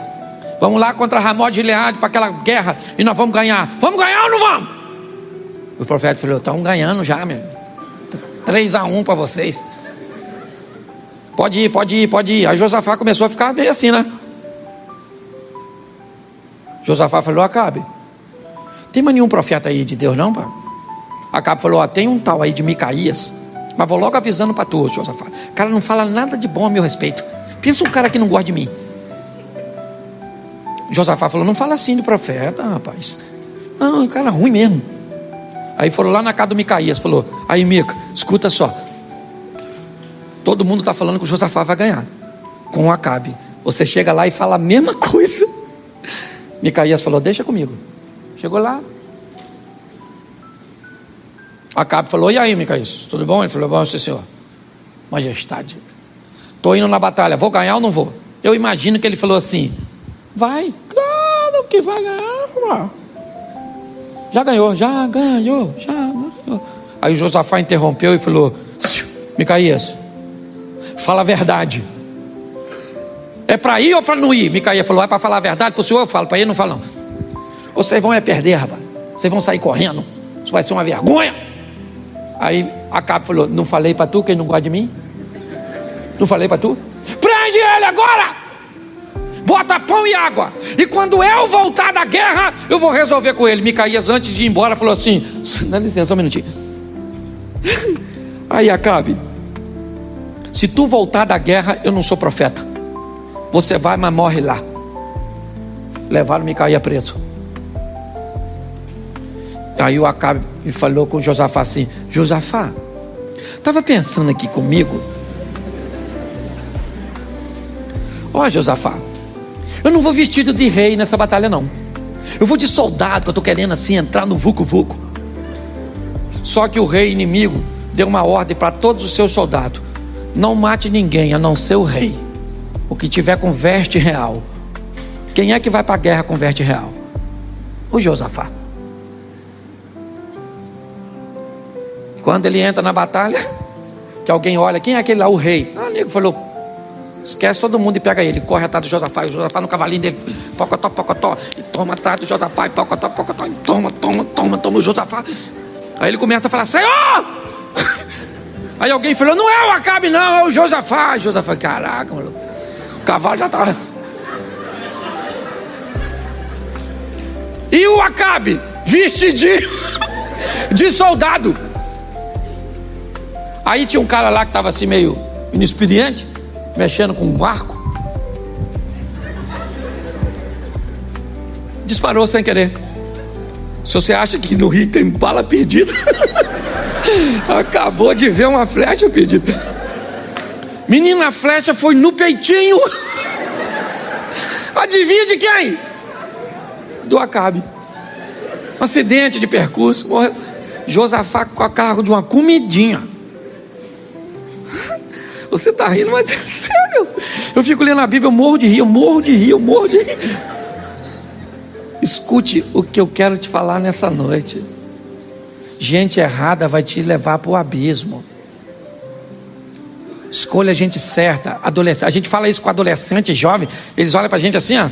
Vamos lá contra Ramós de Gileade para aquela guerra e nós vamos ganhar. Vamos ganhar ou não vamos? O profeta falou, estão ganhando já, meu. 3-1 para vocês. Pode ir. Aí Josafá começou a ficar meio assim, né? Josafá falou, Acabe, tem mais nenhum profeta aí de Deus não, pá? Acabe falou, tem um tal aí de Micaías, mas vou logo avisando para tu, Josafá. O cara não fala nada de bom a meu respeito. Pensa um cara que não gosta de mim. Josafá falou, não fala assim do profeta, rapaz. Não, o cara é ruim mesmo. Aí foram lá na casa do Micaías, falou, aí Mica, escuta só. Todo mundo está falando que o Josafá vai ganhar com o Acabe. Você chega lá e fala a mesma coisa. Micaías falou, deixa comigo. Chegou lá. Acabe falou, e aí, Micaías, tudo bom? Ele falou, bom, sim, senhor. Majestade, estou indo na batalha, vou ganhar ou não vou? Eu imagino que ele falou assim, vai, claro que vai ganhar, mano. Já ganhou. Aí o Josafá interrompeu e falou, Micaías, fala a verdade. É para ir ou para não ir? Micaías falou, é para falar a verdade para o senhor? Eu falo, para ir não falo não. Vocês vão perder, rapaz. Vocês vão sair correndo. Isso vai ser uma vergonha. Aí Acabe falou, não falei para tu, quem não gosta de mim? Não falei para tu? Prende ele agora! Bota pão e água. E quando eu voltar da guerra, eu vou resolver com ele. Micaías, antes de ir embora, falou assim, dá licença, só um minutinho. Aí Acabe, se tu voltar da guerra, eu não sou profeta. Você vai, mas morre lá. Levaram Micaías preso. Aí o Acabe me falou com o Josafá assim, Josafá, estava pensando aqui comigo. Ó, Josafá, eu não vou vestido de rei nessa batalha não. Eu vou de soldado, que eu estou querendo assim entrar no vucu-vucu. Só que o rei inimigo deu uma ordem para todos os seus soldados, não mate ninguém a não ser o rei, o que tiver com veste real. Quem é que vai para a guerra com veste real? O Josafá. Quando ele entra na batalha, que alguém olha, quem é aquele lá? O rei. O nego falou, esquece todo mundo e pega ele. Corre atrás do Josafá, e o Josafá no cavalinho dele, pocotó, e toma atrás do Josafá, e pocotó, e toma o Josafá. Aí ele começa a falar, Senhor! Aí alguém falou, não é o Acabe não, é o Josafá. Josafá, caraca, maluco, o cavalo já tá. E o Acabe, vestidinho de soldado. Aí tinha um cara lá que estava assim meio inexperiente, mexendo com um arco. Disparou sem querer. Se você acha que no Rio tem bala perdida, acabou de ver uma flecha perdida. Menina, a flecha foi no peitinho. Adivinha de quem? Do Acabe. Um acidente de percurso, morreu. Josafá com a cargo de uma comidinha. Você tá rindo, mas é sério. Eu fico lendo a Bíblia, eu morro de rir, eu morro de rir. Escute o que eu quero te falar nessa noite. Gente errada vai te levar para o abismo. Escolha a gente certa. Adolescente. A gente fala isso com adolescente, jovem. Eles olham para a gente assim, ó.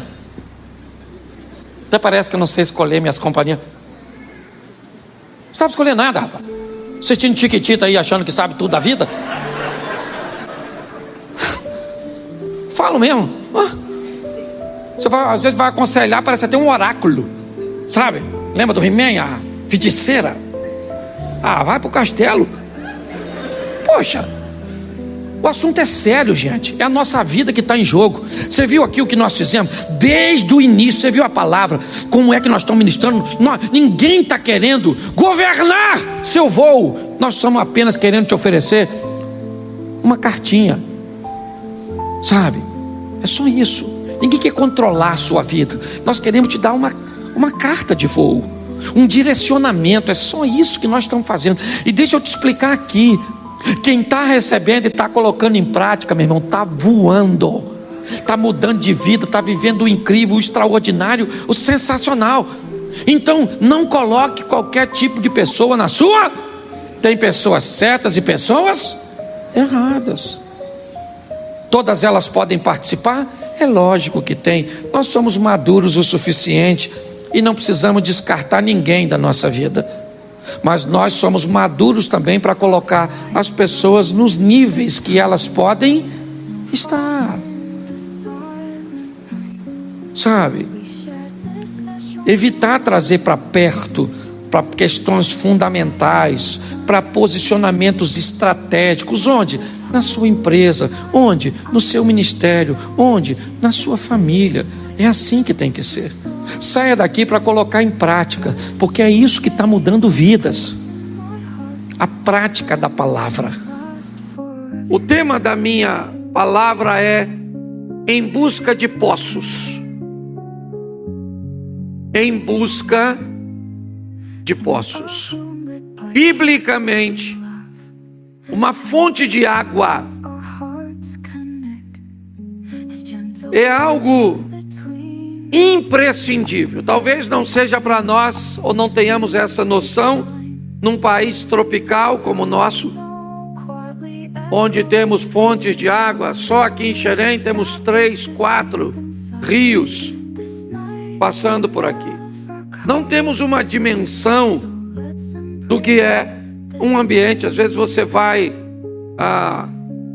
Até parece que eu não sei escolher minhas companhias. Não sabe escolher nada, rapaz. Assistindo Chiquitita aí, achando que sabe tudo da vida. Falo mesmo. Você vai, às vezes vai aconselhar, parece até um oráculo. Sabe? Lembra do He-Man, a feiticeira? Ah, vai pro castelo. Poxa, o assunto é sério, gente. É a nossa vida que está em jogo. Você viu aqui o que nós fizemos? Desde o início, você viu a palavra? Como é que nós estamos ministrando? Ninguém está querendo governar seu voo. Nós estamos apenas querendo te oferecer uma cartinha. Sabe? É só isso. Ninguém quer controlar a sua vida. Nós queremos te dar uma carta de voo, um direcionamento. É só isso que nós estamos fazendo. E deixa eu te explicar aqui. Quem está recebendo e está colocando em prática, meu irmão, está voando, está mudando de vida, está vivendo o incrível, o extraordinário, o sensacional. Então não coloque qualquer tipo de pessoa na sua. Tem pessoas certas e pessoas erradas. Todas elas podem participar? É lógico que tem. Nós somos maduros o suficiente e não precisamos descartar ninguém da nossa vida. Mas nós somos maduros também para colocar as pessoas nos níveis que elas podem estar. Sabe? Evitar trazer para perto, para questões fundamentais, para posicionamentos estratégicos. Onde? Na sua empresa. Onde? No seu ministério. Onde? Na sua família. É assim que tem que ser. Saia daqui para colocar em prática, porque é isso que está mudando vidas. A prática da palavra. O tema da minha palavra é em busca de poços. Em busca de poços. Biblicamente, uma fonte de água é algo imprescindível. Talvez não seja para nós, ou não tenhamos essa noção, num país tropical como o nosso, onde temos fontes de água. Só aqui em Xerém temos 3, 4 rios passando por aqui. Não temos uma dimensão do que é um ambiente. Às vezes você vai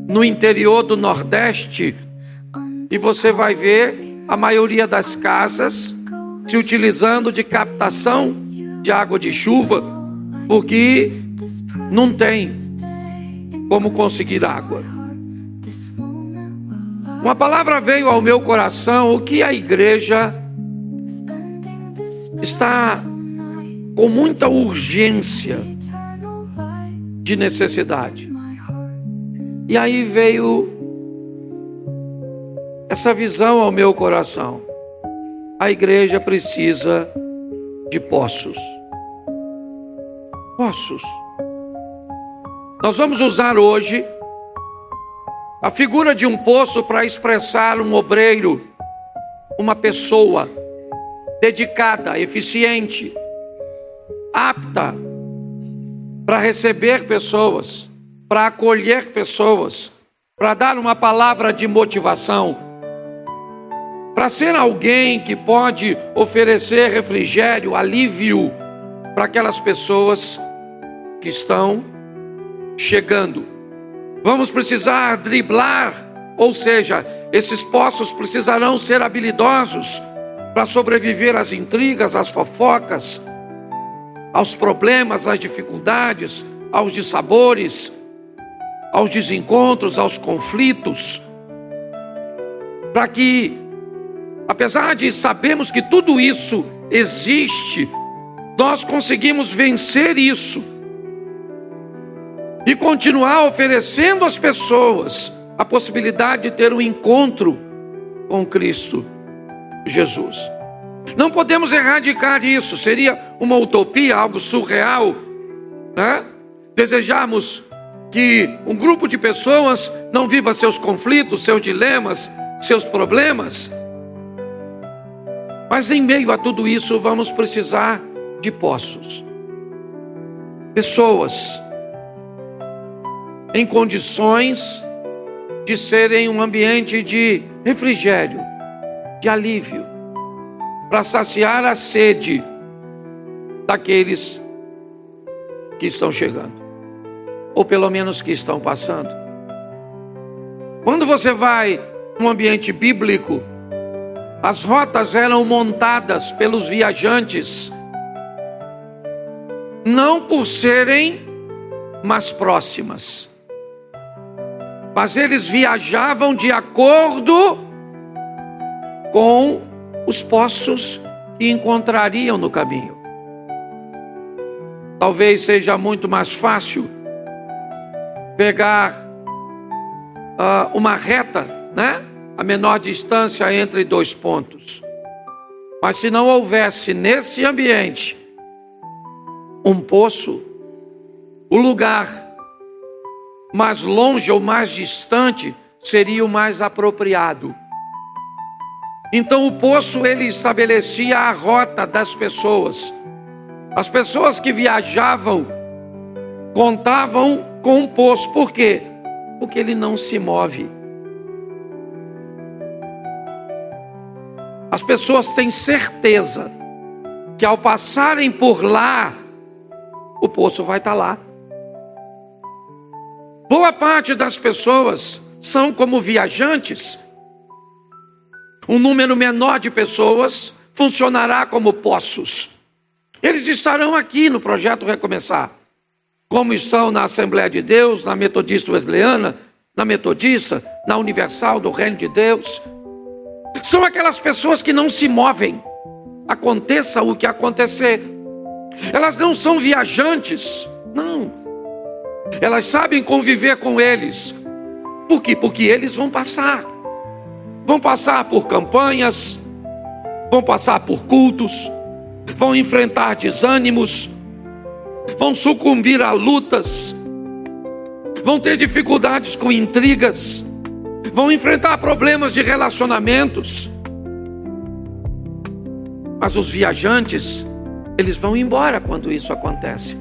no interior do Nordeste e você vai ver a maioria das casas se utilizando de captação de água de chuva, porque não tem como conseguir água. Uma palavra veio ao meu coração, o que a igreja está com muita urgência de necessidade. E aí veio essa visão ao meu coração. A igreja precisa de poços. Poços. Nós vamos usar hoje a figura de um poço para expressar um obreiro, uma pessoa dedicada, eficiente, apta para receber pessoas, para acolher pessoas, para dar uma palavra de motivação, para ser alguém que pode oferecer refrigério, alívio para aquelas pessoas que estão chegando. Vamos precisar driblar, ou seja, esses poços precisarão ser habilidosos para sobreviver às intrigas, às fofocas, aos problemas, às dificuldades, aos dissabores, aos desencontros, aos conflitos, para que, apesar de sabermos que tudo isso existe, nós conseguimos vencer isso e continuar oferecendo às pessoas a possibilidade de ter um encontro com Cristo Jesus. Não podemos erradicar isso, seria uma utopia, algo surreal, né? Desejarmos que um grupo de pessoas não viva seus conflitos, seus dilemas, seus problemas. Mas em meio a tudo isso, vamos precisar de poços. Pessoas em condições de serem um ambiente de refrigério, de alívio, para saciar a sede daqueles que estão chegando, ou pelo menos que estão passando. Quando você vai num ambiente bíblico, as rotas eram montadas pelos viajantes, não por serem mais próximas, mas eles viajavam de acordo com os poços que encontrariam no caminho. Talvez seja muito mais fácil pegar uma reta, né? A menor distância entre dois pontos. Mas se não houvesse nesse ambiente um poço, o lugar mais longe ou mais distante seria o mais apropriado. Então o poço, ele estabelecia a rota das pessoas. As pessoas que viajavam contavam com um poço. Por quê? Porque ele não se move. As pessoas têm certeza que ao passarem por lá, o poço vai estar lá. Boa parte das pessoas são como viajantes. Um número menor de pessoas funcionará como poços. Eles estarão aqui no Projeto Recomeçar, como estão na Assembleia de Deus, na Metodista Wesleyana, na Metodista, na Universal do Reino de Deus. São aquelas pessoas que não se movem, aconteça o que acontecer. Elas não são viajantes, não. Elas sabem conviver com eles. Por quê? Porque eles vão passar. Vão passar por campanhas, vão passar por cultos, vão enfrentar desânimos, vão sucumbir a lutas, vão ter dificuldades com intrigas, vão enfrentar problemas de relacionamentos. Mas os viajantes, eles vão embora quando isso acontece.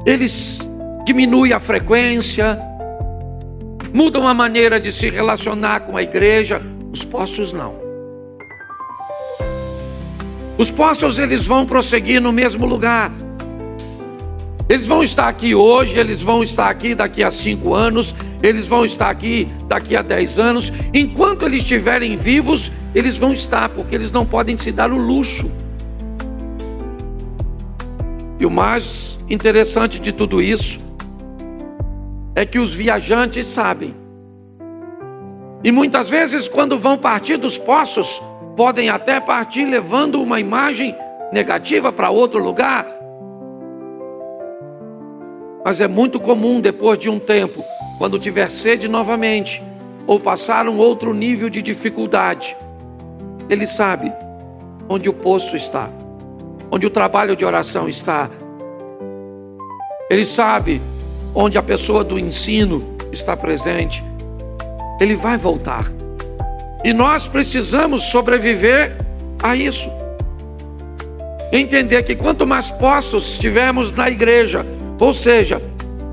Eles diminuem a frequência, mudam a maneira de se relacionar com a igreja. Os poços não. Os poços, eles vão prosseguir no mesmo lugar. Eles vão estar aqui hoje, eles vão estar aqui daqui a 5 anos, eles vão estar aqui daqui a 10 anos. Enquanto eles estiverem vivos, eles vão estar, porque eles não podem se dar o luxo. E o mais interessante de tudo isso é que os viajantes sabem. E muitas vezes, quando vão partir dos poços, podem até partir levando uma imagem negativa para outro lugar. Mas é muito comum, depois de um tempo, quando tiver sede novamente, ou passar um outro nível de dificuldade, ele sabe onde o poço está, onde o trabalho de oração está. Ele sabe onde a pessoa do ensino está presente. Ele vai voltar. E nós precisamos sobreviver a isso. Entender que quanto mais poços tivermos na igreja, ou seja,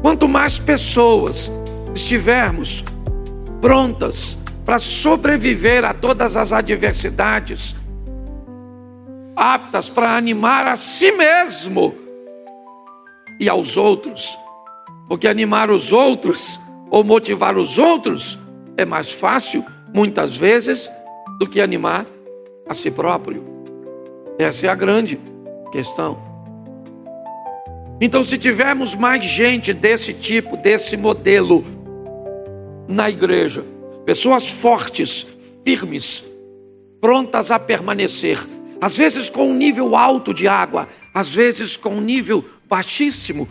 quanto mais pessoas estivermos prontas para sobreviver a todas as adversidades, aptas para animar a si mesmo e aos outros, porque animar os outros ou motivar os outros é mais fácil, muitas vezes, do que animar a si próprio. Essa é a grande questão. Então, se tivermos mais gente desse tipo, desse modelo na igreja, pessoas fortes, firmes, prontas a permanecer, às vezes com um nível alto de água, às vezes com um nível baixíssimo,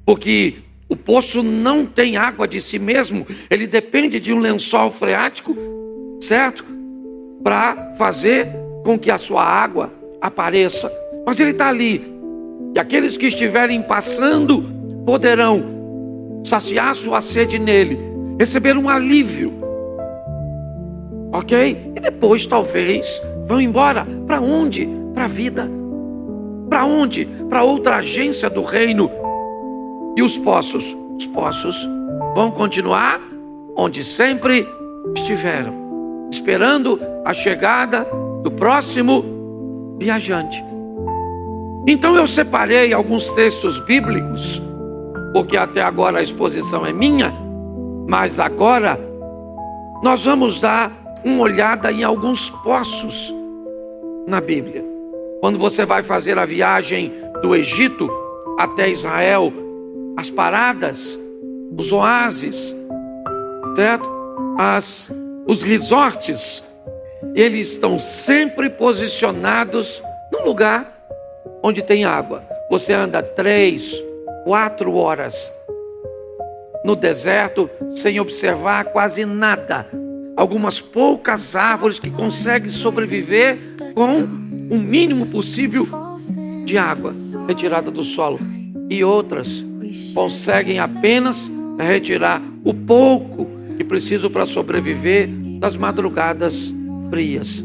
porque o poço não tem água de si mesmo, ele depende de um lençol freático, certo? Para fazer com que a sua água apareça. Mas ele está ali, e aqueles que estiverem passando poderão saciar sua sede nele, receber um alívio, ok? E depois talvez vão embora. Para onde? Para a vida. Para onde? Para outra agência do reino. E os poços? Os poços vão continuar onde sempre estiveram, esperando a chegada do próximo viajante. Então eu separei alguns textos bíblicos, porque até agora a exposição é minha, mas agora nós vamos dar uma olhada em alguns poços na Bíblia. Quando você vai fazer a viagem do Egito até Israel, as paradas, os oásis, certo? Os resorts, eles estão sempre posicionados num lugar onde tem água. Você anda 3, 4 horas no deserto sem observar quase nada. Algumas poucas árvores que conseguem sobreviver com o mínimo possível de água retirada do solo, e outras conseguem apenas retirar o pouco que precisam para sobreviver das madrugadas frias.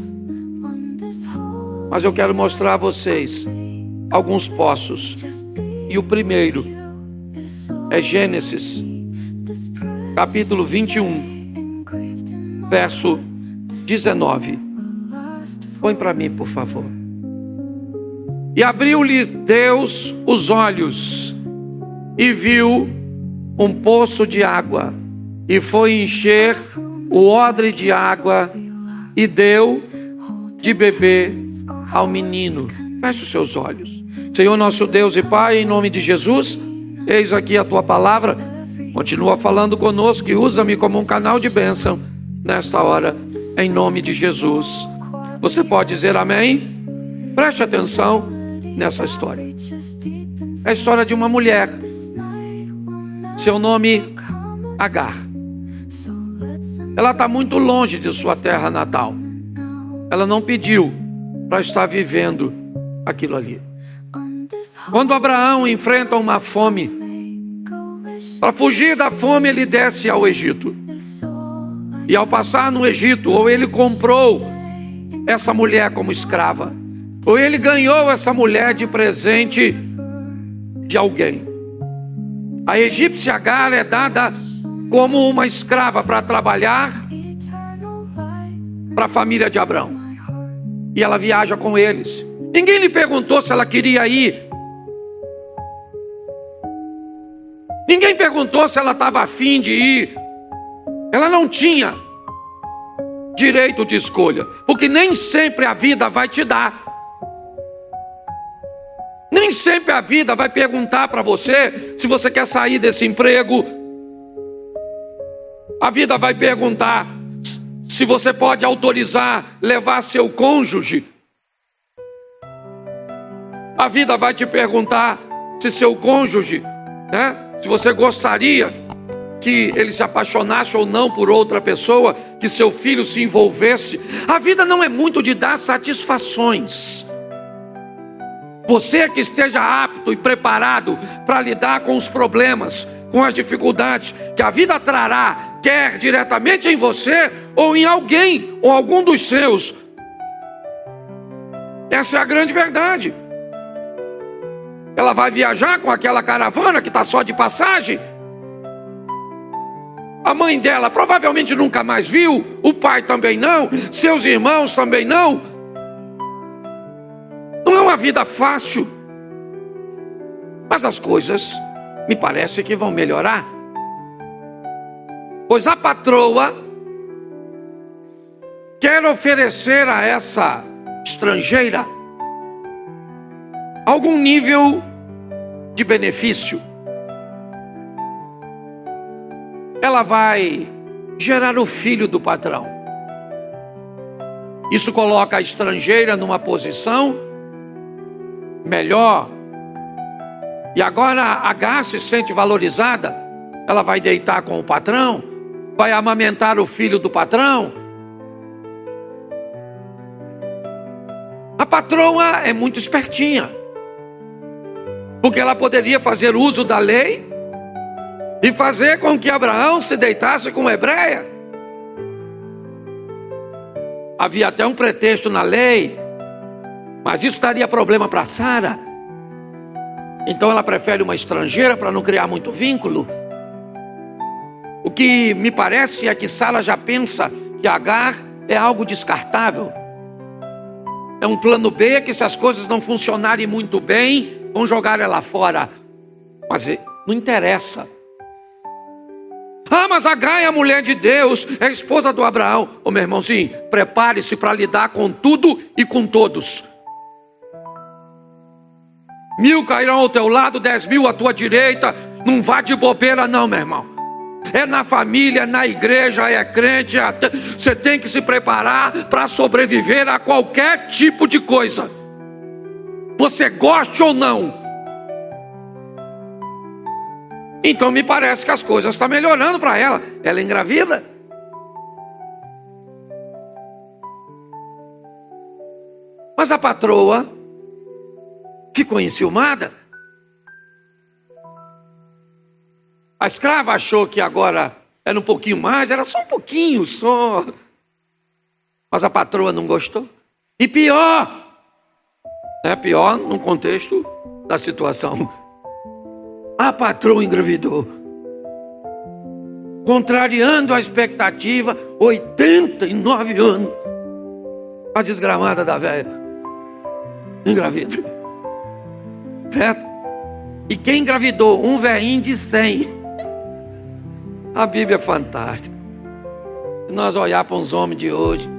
Mas eu quero mostrar a vocês alguns poços, e o primeiro é Gênesis capítulo 21, verso 19. Põe para mim, por favor. E abriu-lhe Deus os olhos, e viu um poço de água, e foi encher o odre de água, e deu de beber ao menino. Feche os seus olhos. Senhor nosso Deus e Pai, em nome de Jesus, eis aqui a Tua palavra. Continua falando conosco e usa-me como um canal de bênção nesta hora, em nome de Jesus. Você pode dizer amém? Preste atenção nessa história. É a história de uma mulher. Seu nome, Agar. Ela está muito longe de sua terra natal. Ela não pediu para estar vivendo aquilo ali. Quando Abraão enfrenta uma fome, para fugir da fome ele desce ao Egito. E ao passar no Egito, ou ele comprou essa mulher como escrava, ou ele ganhou essa mulher de presente de alguém. A egípcia Agar é dada como uma escrava para trabalhar para a família de Abraão. E ela viaja com eles. Ninguém lhe perguntou se ela queria ir. Ninguém perguntou se ela estava afim de ir. Ela não tinha direito de escolha, porque nem sempre a vida vai te dar. Nem sempre a vida vai perguntar para você se você quer sair desse emprego. A vida vai perguntar se você pode autorizar levar seu cônjuge. A vida vai te perguntar se seu cônjuge, se você gostaria que ele se apaixonasse ou não por outra pessoa, que seu filho se envolvesse. A vida não é muito de dar satisfações. Você que esteja apto e preparado para lidar com os problemas, com as dificuldades que a vida trará, quer diretamente em você ou em alguém ou algum dos seus. Essa é a grande verdade. Ela vai viajar com aquela caravana que está só de passagem. A mãe dela provavelmente nunca mais viu, o pai também não, seus irmãos também não. Não é uma vida fácil, mas as coisas me parece que vão melhorar. Pois a patroa quer oferecer a essa estrangeira algum nível de benefício. Ela vai gerar o filho do patrão. Isso coloca a estrangeira numa posição melhor. E agora a Agar se sente valorizada. Ela vai deitar com o patrão, vai amamentar o filho do patrão. A patroa é muito espertinha, porque ela poderia fazer uso da lei e fazer com que Abraão se deitasse com uma hebreia. Havia até um pretexto na lei, mas isso daria problema para Sara. Então ela prefere uma estrangeira para não criar muito vínculo. O que me parece é que Sara já pensa que Agar é algo descartável. É um plano B que, se as coisas não funcionarem muito bem, vão jogar ela fora. Mas não interessa. Ah, mas Agar é a mulher de Deus, é a esposa do Abraão. Ô meu irmãozinho, prepare-se para lidar com tudo e com todos. 1000 cairão ao teu lado, 10.000 à tua direita. Não vá de bobeira não, meu irmão. É na família, é na igreja, é crente. Você tem que se preparar para sobreviver a qualquer tipo de coisa, você goste ou não. Então me parece que as coisas estão melhorando para ela. Ela é engravida. Mas a patroa ficou enciumada. A escrava achou que agora era um pouquinho mais, era só um pouquinho só. Mas a patroa não gostou. E pior, pior no contexto da situação, a patroa engravidou, contrariando a expectativa. 89 anos, a desgramada da velha engravida, certo? E quem engravidou? Um velhinho de 100. A Bíblia é fantástica. Se nós olhar para uns homens de hoje,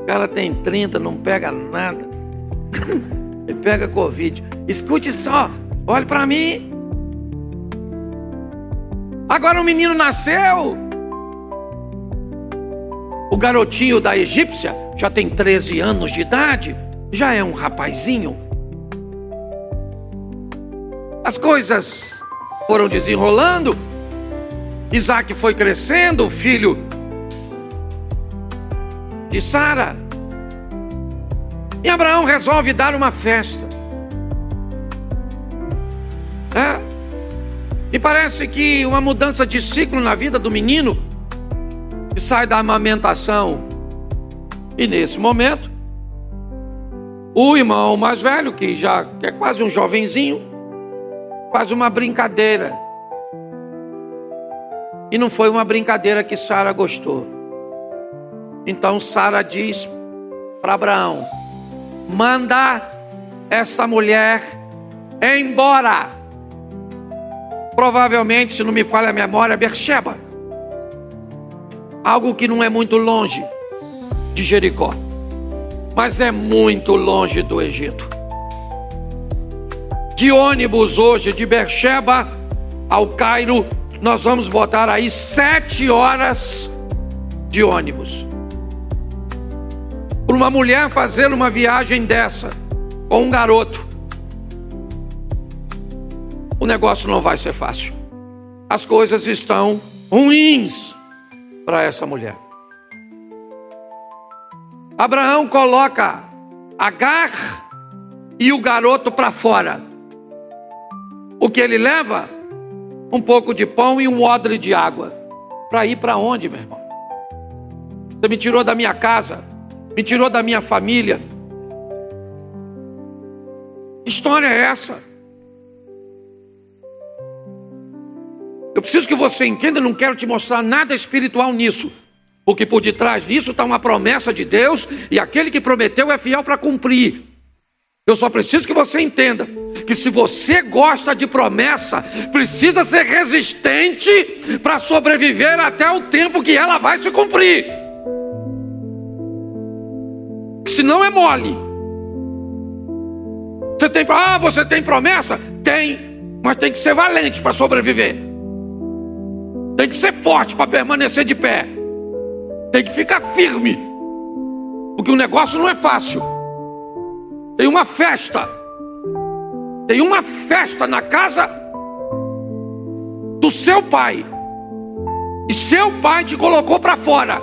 o cara tem 30, não pega nada. Ele pega Covid. Escute só, olhe para mim. Agora o menino nasceu. O garotinho da egípcia já tem 13 anos de idade. Já é um rapazinho. As coisas foram desenrolando. Isaac foi crescendo, o filho de Sara. E Abraão resolve dar uma festa. E parece que uma mudança de ciclo na vida do menino, que sai da amamentação. E nesse momento, o irmão mais velho, que é quase um jovenzinho, faz uma brincadeira. E não foi uma brincadeira que Sara gostou. Então Sara diz para Abraão: manda essa mulher embora. Provavelmente, se não me falha a memória, Berseba. Algo que não é muito longe de Jericó, mas é muito longe do Egito. De ônibus hoje, de Berseba ao Cairo, nós vamos botar aí 7 horas de ônibus. Para uma mulher fazer uma viagem dessa com um garoto, o negócio não vai ser fácil. As coisas estão ruins para essa mulher. Abraão coloca Agar e o garoto para fora. O que ele leva? Um pouco de pão e um odre de água. Para ir para onde, meu irmão? Você me tirou da minha casa, me tirou da minha família. Que história é essa? Eu preciso que você entenda, não quero te mostrar nada espiritual nisso, porque por detrás disso está uma promessa de Deus, e aquele que prometeu é fiel para cumprir. Eu só preciso que você entenda que se você gosta de promessa, precisa ser resistente para sobreviver até o tempo que ela vai se cumprir. Senão é mole. Você tem promessa? Tem, mas tem que ser valente para sobreviver. Tem que ser forte para permanecer de pé. Tem que ficar firme, porque o negócio não é fácil. Tem uma festa na casa do seu pai, e seu pai te colocou para fora,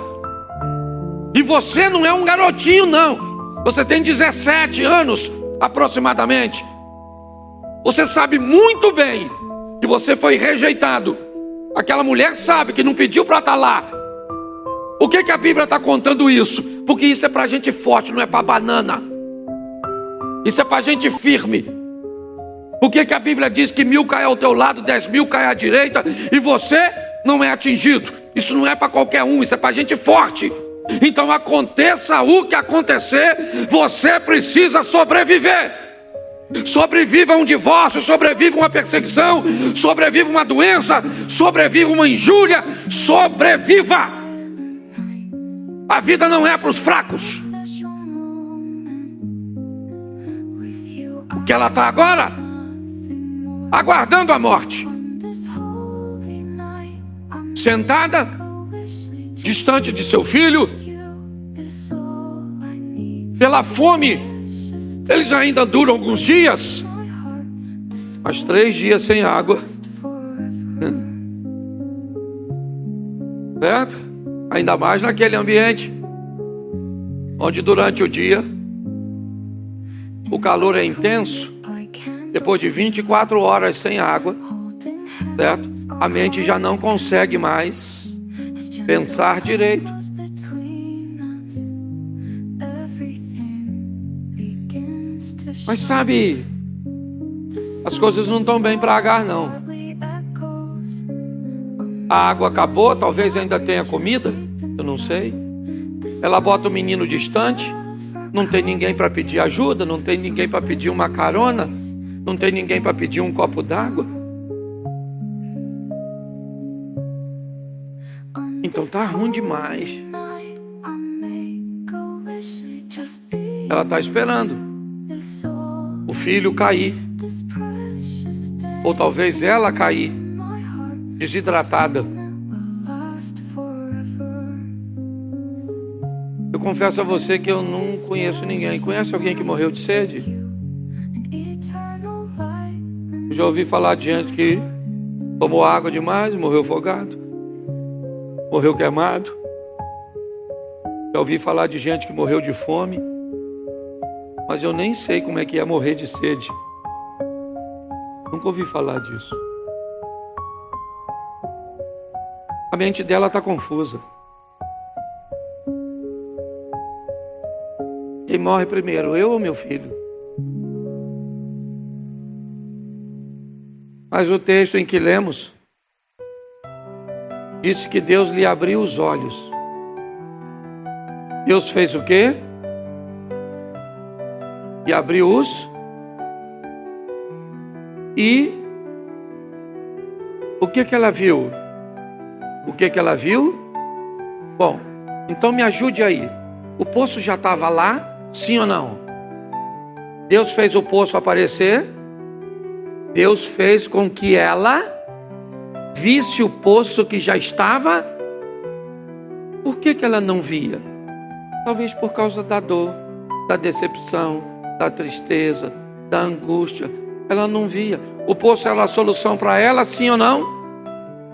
e você não é um garotinho não, você tem 17 anos aproximadamente. Você sabe muito bem que você foi rejeitado. Aquela mulher sabe que não pediu para estar lá. Por que a Bíblia está contando isso? Porque isso é para gente forte, não é para banana. Isso é para gente firme. Por que a Bíblia diz que 1000 cai ao teu lado, 10.000 cai à direita, e você não é atingido? Isso não é para qualquer um, isso é para gente forte. Então aconteça o que acontecer, você precisa sobreviver. Sobreviva um divórcio, sobreviva uma perseguição, sobreviva uma doença, sobreviva uma injúria, sobreviva. A vida não é para os fracos. O que ela está agora? Aguardando a morte, sentada, distante de seu filho, pela fome. Eles ainda duram alguns dias, mas 3 dias sem água, certo? Ainda mais naquele ambiente onde durante o dia o calor é intenso. Depois de 24 horas sem água, certo? A mente já não consegue mais pensar direito. Mas sabe, as coisas não estão bem para Agar não. A água acabou, talvez ainda tenha comida, eu não sei. Ela bota o menino distante, não tem ninguém para pedir ajuda, não tem ninguém para pedir uma carona, não tem ninguém para pedir um copo d'água. Então tá ruim demais. Ela está esperando o filho cair, ou talvez ela cair, desidratada. Eu confesso a você que eu não conheço ninguém. Conhece alguém que morreu de sede? Eu já ouvi falar de gente que tomou água demais e morreu afogado, morreu queimado. Já ouvi falar de gente que morreu de fome, mas eu nem sei como é que é morrer de sede. Nunca ouvi falar disso. A mente dela está confusa. Quem morre primeiro, eu ou meu filho? Mas o texto em que lemos disse que Deus lhe abriu os olhos. Deus fez o quê? E abriu-os. E o que ela viu? O que ela viu? Bom, então me ajude aí. O poço já estava lá, sim ou não? Deus fez o poço aparecer. Deus fez com que ela visse o poço que já estava. Por que ela não via? Talvez por causa da dor, da decepção, da tristeza, da angústia. Ela não via. O poço era a solução para ela, sim ou não?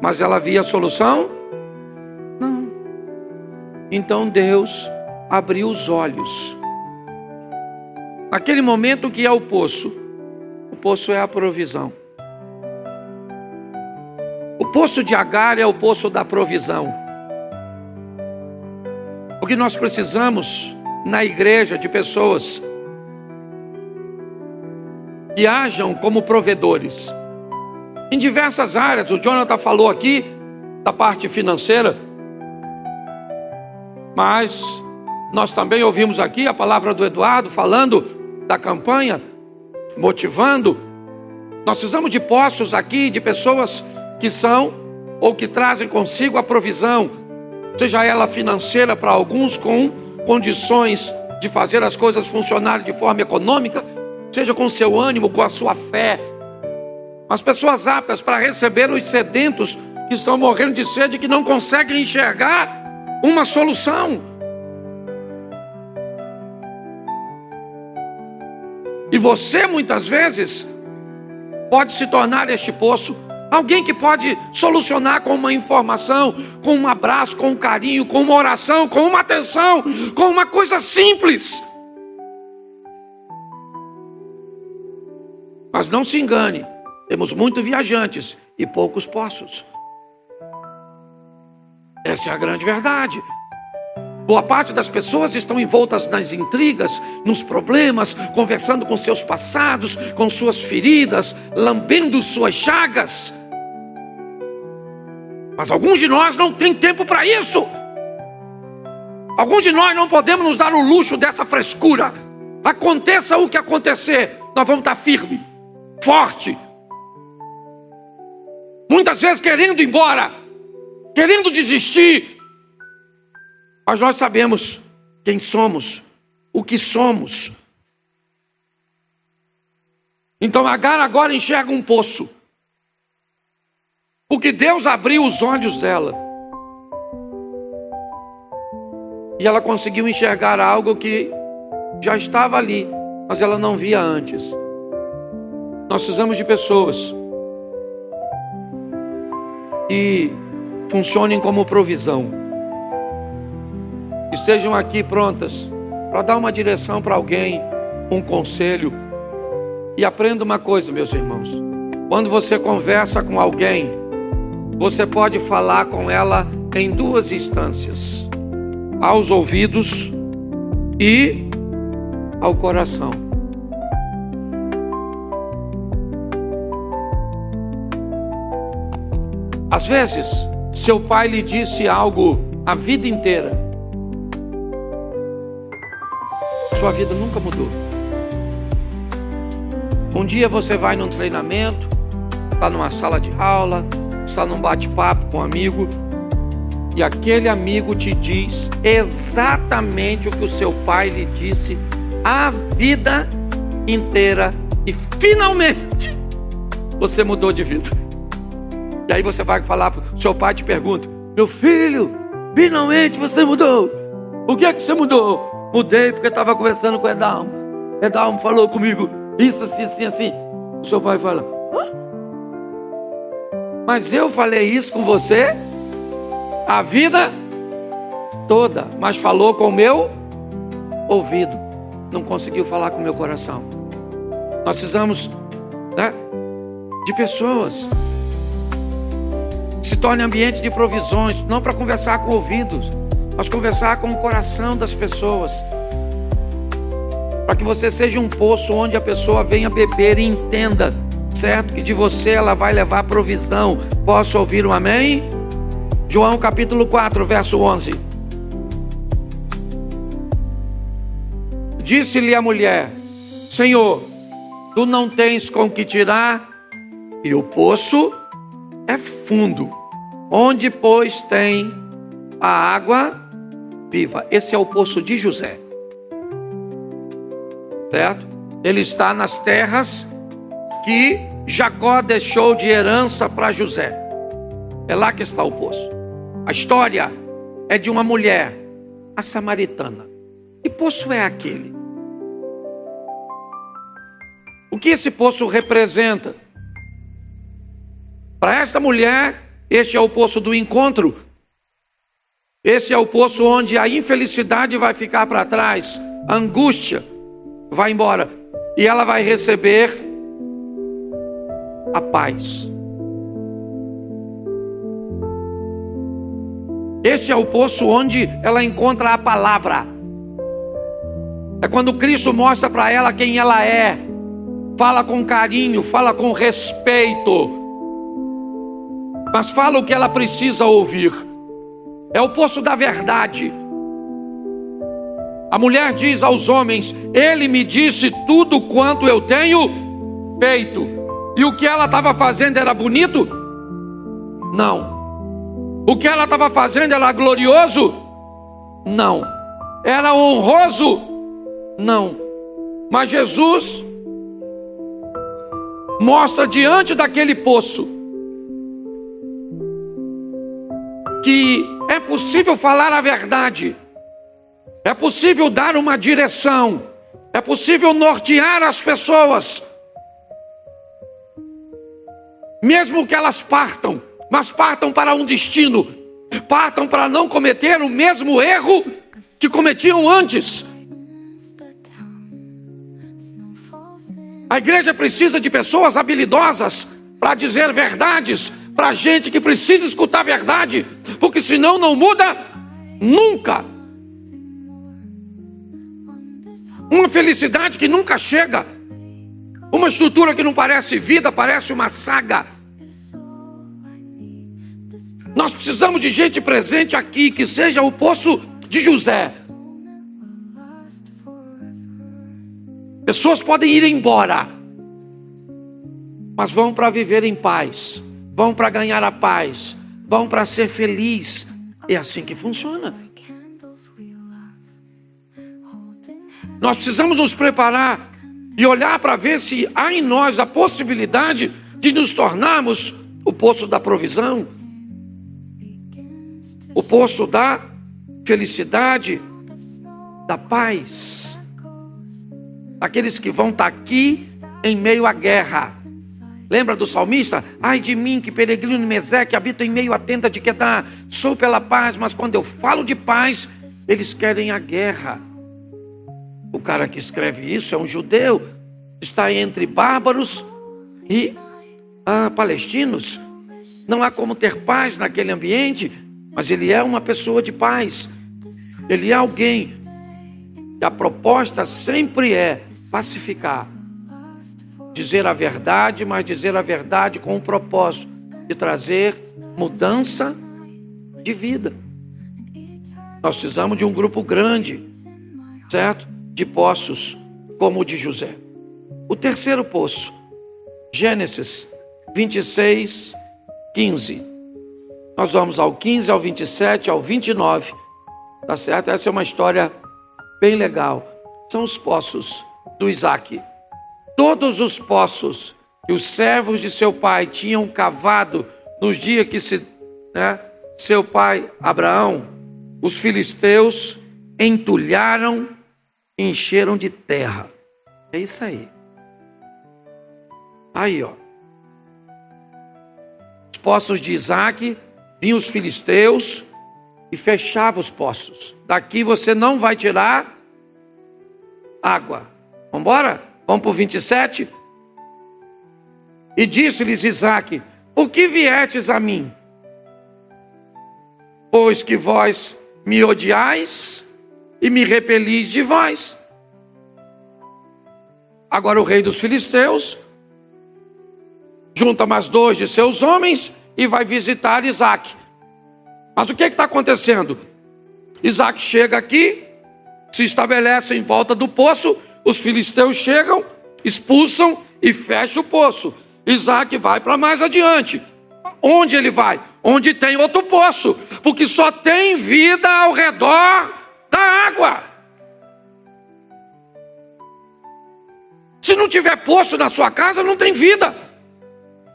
Mas ela via a solução? Não. Então Deus abriu os olhos. Naquele momento, o que é o poço? O poço é a provisão. O poço de Agar é o poço da provisão. Porque nós precisamos, na igreja, de pessoas que ajam como provedores. Em diversas áreas, o Jonathan falou aqui da parte financeira, mas nós também ouvimos aqui a palavra do Eduardo falando da campanha motivando. Nós precisamos de poços aqui, de pessoas que são ou que trazem consigo a provisão, seja ela financeira para alguns, com condições de fazer as coisas funcionarem de forma econômica, seja com seu ânimo, com a sua fé. As pessoas aptas para receber os sedentos que estão morrendo de sede, que não conseguem enxergar uma solução. E você muitas vezes pode se tornar este poço, alguém que pode solucionar com uma informação, com um abraço, com um carinho, com uma oração, com uma atenção, com uma coisa simples. Mas não se engane, temos muitos viajantes e poucos poços. Essa é a grande verdade. Boa parte das pessoas estão envoltas nas intrigas, nos problemas, conversando com seus passados, com suas feridas, lambendo suas chagas. Mas alguns de nós não têm tempo para isso. Alguns de nós não podemos nos dar o luxo dessa frescura. Aconteça o que acontecer, nós vamos estar firme, forte. Muitas vezes querendo ir embora, querendo desistir. Mas nós sabemos quem somos, o que somos. Então Agar agora enxerga um poço, porque Deus abriu os olhos dela. E ela conseguiu enxergar algo que já estava ali, mas ela não via antes. Nós precisamos de pessoas que funcionem como provisão. Estejam aqui prontas para dar uma direção para alguém, um conselho. E aprenda uma coisa, meus irmãos: quando você conversa com alguém, você pode falar com ela em duas instâncias: aos ouvidos e ao coração. Às vezes, seu pai lhe disse algo a vida inteira. Sua vida nunca mudou. Um dia você vai num treinamento, está numa sala de aula, está num bate-papo com um amigo, e aquele amigo te diz exatamente o que o seu pai lhe disse a vida inteira, e finalmente você mudou de vida. E aí você vai falar, seu pai te pergunta: meu filho, finalmente você mudou. O que é que você mudou? Mudei porque estava conversando com o Edalmo. Edalmo falou comigo isso, assim, assim, assim. O seu pai fala: hã? Mas eu falei isso com você a vida toda, mas falou com o meu ouvido, não conseguiu falar com o meu coração. Nós precisamos, né, de pessoas que se tornem ambiente de provisões, não para conversar com ouvidos, mas conversar com o coração das pessoas, para que você seja um poço onde a pessoa venha beber e entenda, certo? Que de você ela vai levar provisão. Posso ouvir um amém? João capítulo 4, verso 11. Disse-lhe a mulher: Senhor, tu não tens com que tirar, e o poço é fundo. Onde, pois, tem a água viva? Esse é o poço de José, certo? Ele está nas terras que Jacó deixou de herança para José. É lá que está o poço. A história é de uma mulher, a samaritana. Que poço é aquele? O que esse poço representa? Para essa mulher, este é o poço do encontro. Esse é o poço onde a infelicidade vai ficar para trás, a angústia vai embora, e ela vai receber a paz. Este é o poço onde ela encontra a palavra. É quando Cristo mostra para ela quem ela é, fala com carinho, fala com respeito, mas fala o que ela precisa ouvir. É o poço da verdade. A mulher diz aos homens: Ele me disse tudo quanto eu tenho feito. E o que ela estava fazendo era bonito? Não. O que ela estava fazendo era glorioso? Não. Era honroso? Não. Mas Jesus mostra diante daquele poço que é possível falar a verdade, é possível dar uma direção, é possível nortear as pessoas, mesmo que elas partam, mas partam para um destino, partam para não cometer o mesmo erro que cometiam antes. A igreja precisa de pessoas habilidosas para dizer verdades, para gente que precisa escutar a verdade, porque senão não muda nunca. Uma felicidade que nunca chega, uma estrutura que não parece vida, parece uma saga. Nós precisamos de gente presente aqui, que seja o poço de José. Pessoas podem ir embora, mas vão para viver em paz, vão para ganhar a paz, vão para ser feliz. É assim que funciona. Nós precisamos nos preparar e olhar para ver se há em nós a possibilidade de nos tornarmos o poço da provisão, o poço da felicidade, da paz. Aqueles que vão estar aqui em meio à guerra. Lembra do salmista? Ai de mim, que peregrino em Meseque, habito em meio à tenda de Quedar. Sou pela paz, mas quando eu falo de paz, eles querem a guerra. O cara que escreve isso é um judeu, está entre bárbaros e palestinos. Não há como ter paz naquele ambiente, mas ele é uma pessoa de paz. Ele é alguém. E a proposta sempre é pacificar. Dizer a verdade, mas dizer a verdade com o propósito de trazer mudança de vida. Nós precisamos de um grupo grande, certo? De poços como o de José. O terceiro poço, Gênesis 26, 15. Nós vamos ao 15, ao 27, ao 29. Tá certo? Essa é uma história bem legal. São os poços do Isaac. Todos os poços que os servos de seu pai tinham cavado nos dias que seu pai Abraão, os filisteus entulharam, encheram de terra. É isso aí. Aí, ó. Os poços de Isaac, vinham os filisteus e fechavam os poços. Daqui você não vai tirar água. Vamos embora? Vamos para o 27. E disse-lhes Isaac: por que viestes a mim? Pois que vós me odiais e me repelis de vós. Agora o rei dos filisteus junta mais 2 de seus homens e vai visitar Isaac. Mas o que está acontecendo? Isaac chega aqui, se estabelece em volta do poço, os filisteus chegam, expulsam e fecham o poço. Isaac vai para mais adiante. Onde ele vai? Onde tem outro poço, porque só tem vida ao redor da água. Se não tiver poço na sua casa, não tem vida.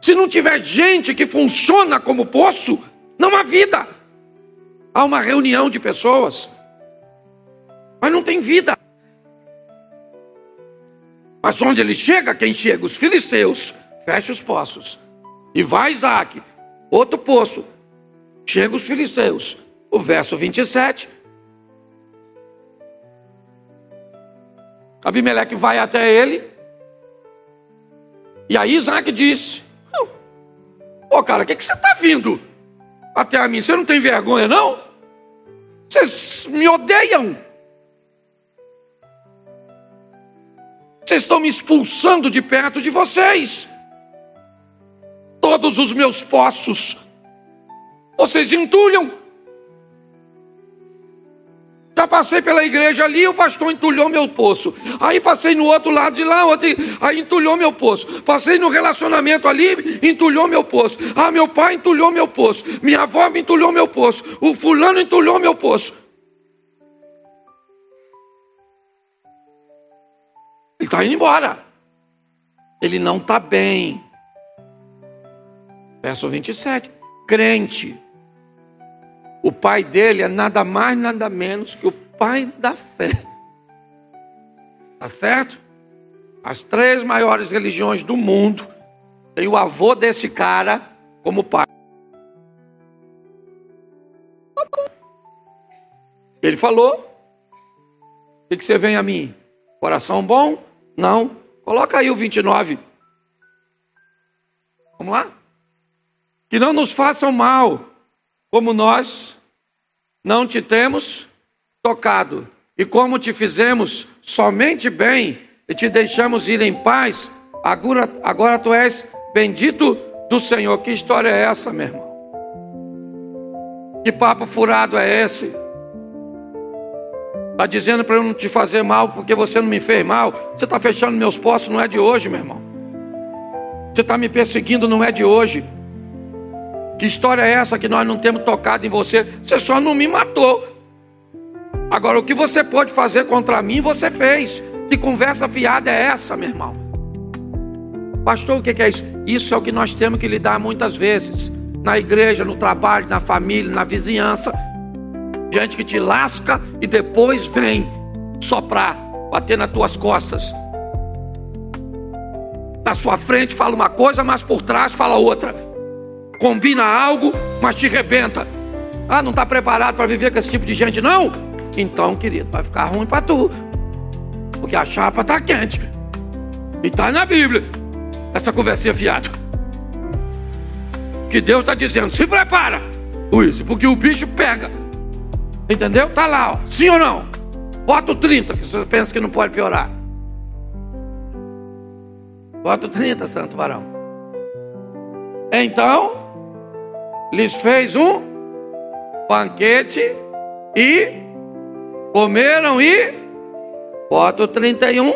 Se não tiver gente que funciona como poço, não há vida. Há uma reunião de pessoas, mas não tem vida. Mas onde ele chega, quem chega? Os filisteus. Fecha os poços. E vai Isaac, outro poço. Chega os filisteus. O verso 27. Abimeleque vai até ele. E aí Isaac disse: ô cara, o que você está vindo até a mim? Você não tem vergonha, não? Vocês me odeiam. Vocês estão me expulsando de perto de vocês. Todos os meus poços vocês entulham. Então passei pela igreja ali, o pastor entulhou meu poço. Aí passei no outro lado de lá, aí entulhou meu poço. Passei no relacionamento ali, entulhou meu poço. Ah, meu pai entulhou meu poço. Minha avó me entulhou meu poço. O fulano entulhou meu poço. Ele está indo embora. Ele não está bem. Verso 27. Crente. O pai dele é nada mais, nada menos que o pai da fé. Tá certo? As 3 maiores religiões do mundo têm o avô desse cara como pai. Ele falou: o que você vem a mim? Coração bom? Não. Coloca aí o 29. Vamos lá? Que não nos façam mal, como nós não te temos tocado, e como te fizemos somente bem, e te deixamos ir em paz, agora tu és bendito do Senhor. Que história é essa, meu irmão? Que papo furado é esse? Está dizendo para eu não te fazer mal, porque você não me fez mal. Você está fechando meus poços, não é de hoje, meu irmão. Você está me perseguindo, não é de hoje. Que história é essa que nós não temos tocado em você? Você só não me matou. Agora, o que você pode fazer contra mim, você fez. Que conversa fiada é essa, meu irmão? Pastor, o que é isso? Isso é o que nós temos que lidar muitas vezes. Na igreja, no trabalho, na família, na vizinhança. Gente que te lasca e depois vem soprar, bater nas tuas costas. Na sua frente fala uma coisa, mas por trás fala outra. Combina algo, mas te arrebenta. Ah, não está preparado para viver com esse tipo de gente, não? Então, querido, vai ficar ruim para tu. Porque a chapa está quente. E está na Bíblia essa conversinha fiada. Que Deus está dizendo: se prepara, Luiz, porque o bicho pega. Entendeu? Está lá, ó. Sim ou não? Bota o 30, que você pensa que não pode piorar. Bota o 30, santo varão. Então lhes fez um banquete e comeram e bota o 31.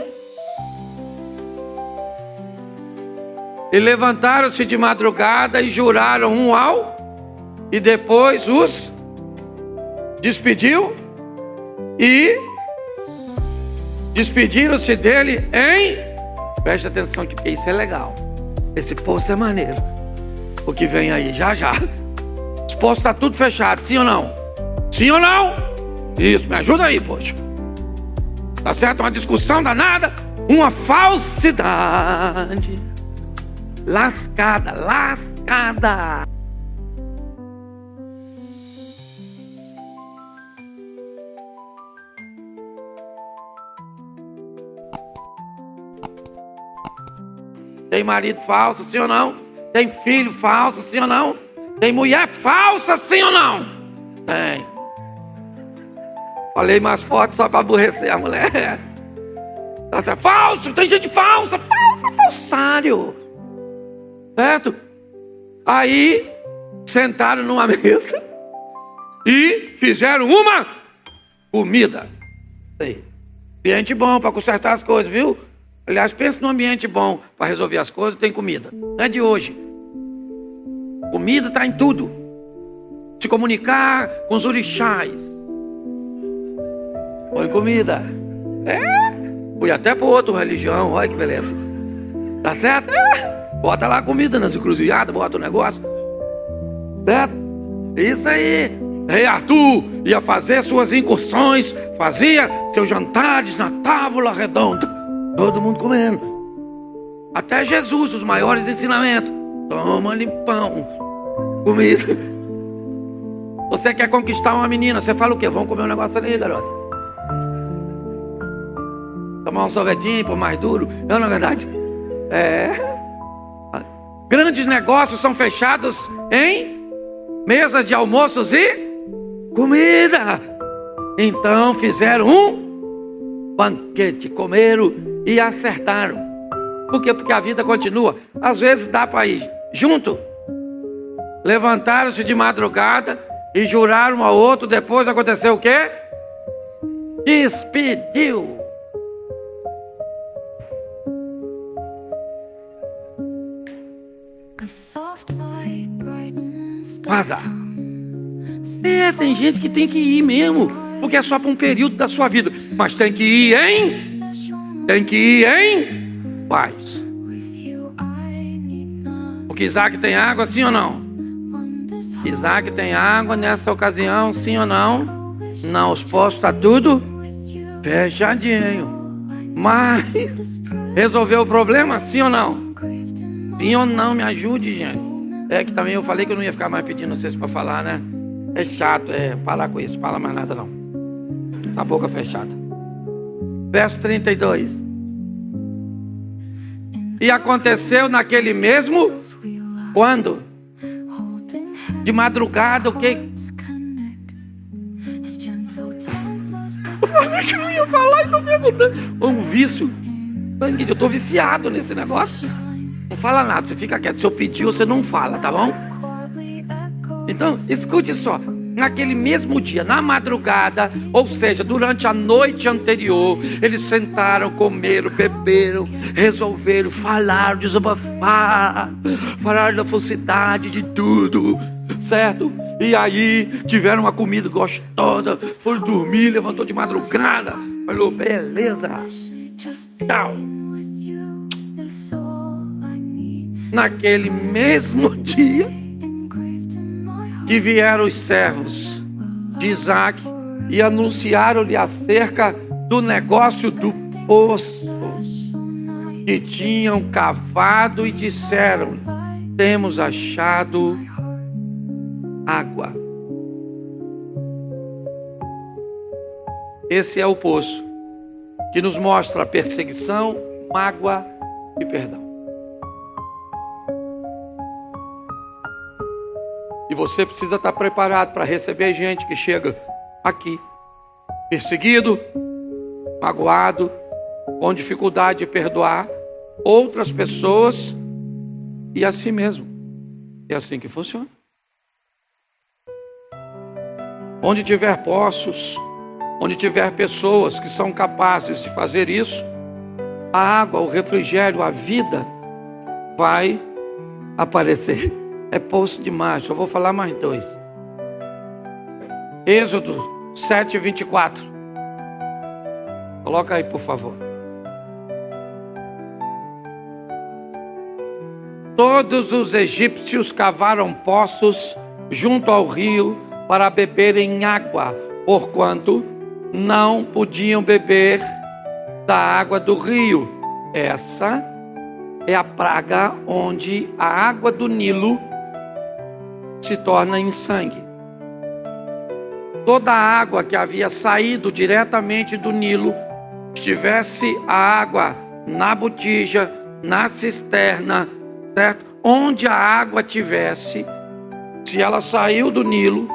E levantaram-se de madrugada e juraram um ao, e depois os despediu e despediram-se dele em... Preste atenção aqui, porque isso é legal. Esse poço é maneiro. O que vem aí, já já. Os poços estão tudo fechado, sim ou não? Sim ou não? Isso, me ajuda aí, poxa. Tá certo? Uma discussão danada. Uma falsidade. Lascada, lascada. Tem marido falso, sim ou não? Tem filho falso, sim ou não? Tem mulher falsa, sim ou não? Tem. Falei mais forte só para aborrecer a mulher. Tá certo? Falso, tem gente falsa, falsário. Certo? Aí sentaram numa mesa e fizeram uma comida. Aí. Ambiente bom para consertar as coisas, viu? Aliás, pensa num ambiente bom para resolver as coisas, tem comida. Não é de hoje. Comida está em tudo. Se comunicar com os orixás. Põe comida. Fui até para outra religião, olha que beleza. Tá certo? Bota lá a comida nas encruzilhadas, bota o negócio. Certo? Isso aí. Rei Arthur ia fazer suas incursões, fazia seus jantares na tábua redonda. Todo mundo comendo. Até Jesus, os maiores ensinamentos. Toma-lhe pão, comida. Você quer conquistar uma menina, você fala o quê? Vamos comer um negócio ali, garota. Tomar um sorvetinho, pôr mais duro. Não, na verdade. Grandes negócios são fechados em mesas de almoços e comida. Então fizeram um banquete, comeram e acertaram. Por quê? Porque a vida continua. Às vezes dá para ir junto. Levantaram-se de madrugada e juraram um ao outro. Depois aconteceu o quê? Despediu. Vaza. Tem gente que tem que ir mesmo, porque é só para um período da sua vida. Mas tem que ir, hein? Tem que ir, hein? Paz. Porque Isaac tem água, sim ou não? Isaac tem água nessa ocasião, sim ou não? Não, os postos estão tudo fechadinho. Mas resolveu o problema, sim ou não? Sim ou não? Me ajude, gente. É que também eu falei que eu não ia ficar mais pedindo vocês para falar, né? É chato, parar com isso. Fala mais nada não. Tá a boca fechada. Verso 32. E aconteceu naquele mesmo... Quando? De madrugada, o quê? Eu não ia falar e tô perguntando. Um vício. Eu tô viciado nesse negócio. Não fala nada, você fica quieto. Se eu pedir, você não fala, tá bom? Então, escute só. Naquele mesmo dia, na madrugada, ou seja, durante a noite anterior, eles sentaram, comeram, beberam, resolveram, falaram, desabafar, falaram da falsidade de tudo, certo? E aí, tiveram uma comida gostosa, foram dormir, levantou de madrugada, falou, beleza, tchau. Naquele mesmo dia, que vieram os servos de Isaac e anunciaram-lhe acerca do negócio do poço que tinham cavado e disseram: temos achado água. Esse é o poço que nos mostra a perseguição, mágoa e perdão. E você precisa estar preparado para receber gente que chega aqui, perseguido, magoado, com dificuldade de perdoar outras pessoas e a si mesmo. É assim que funciona. Onde tiver poços, onde tiver pessoas que são capazes de fazer isso, a água, o refrigério, a vida vai aparecer. É poço demais, só vou falar mais dois. Êxodo 7:24. Coloca aí, por favor. Todos os egípcios cavaram poços junto ao rio para beberem água, porquanto não podiam beber da água do rio. Essa é a praga onde a água do Nilo se torna em sangue. Toda a água que havia saído diretamente do Nilo, estivesse a água na botija, na cisterna, certo? Onde a água tivesse, se ela saiu do Nilo,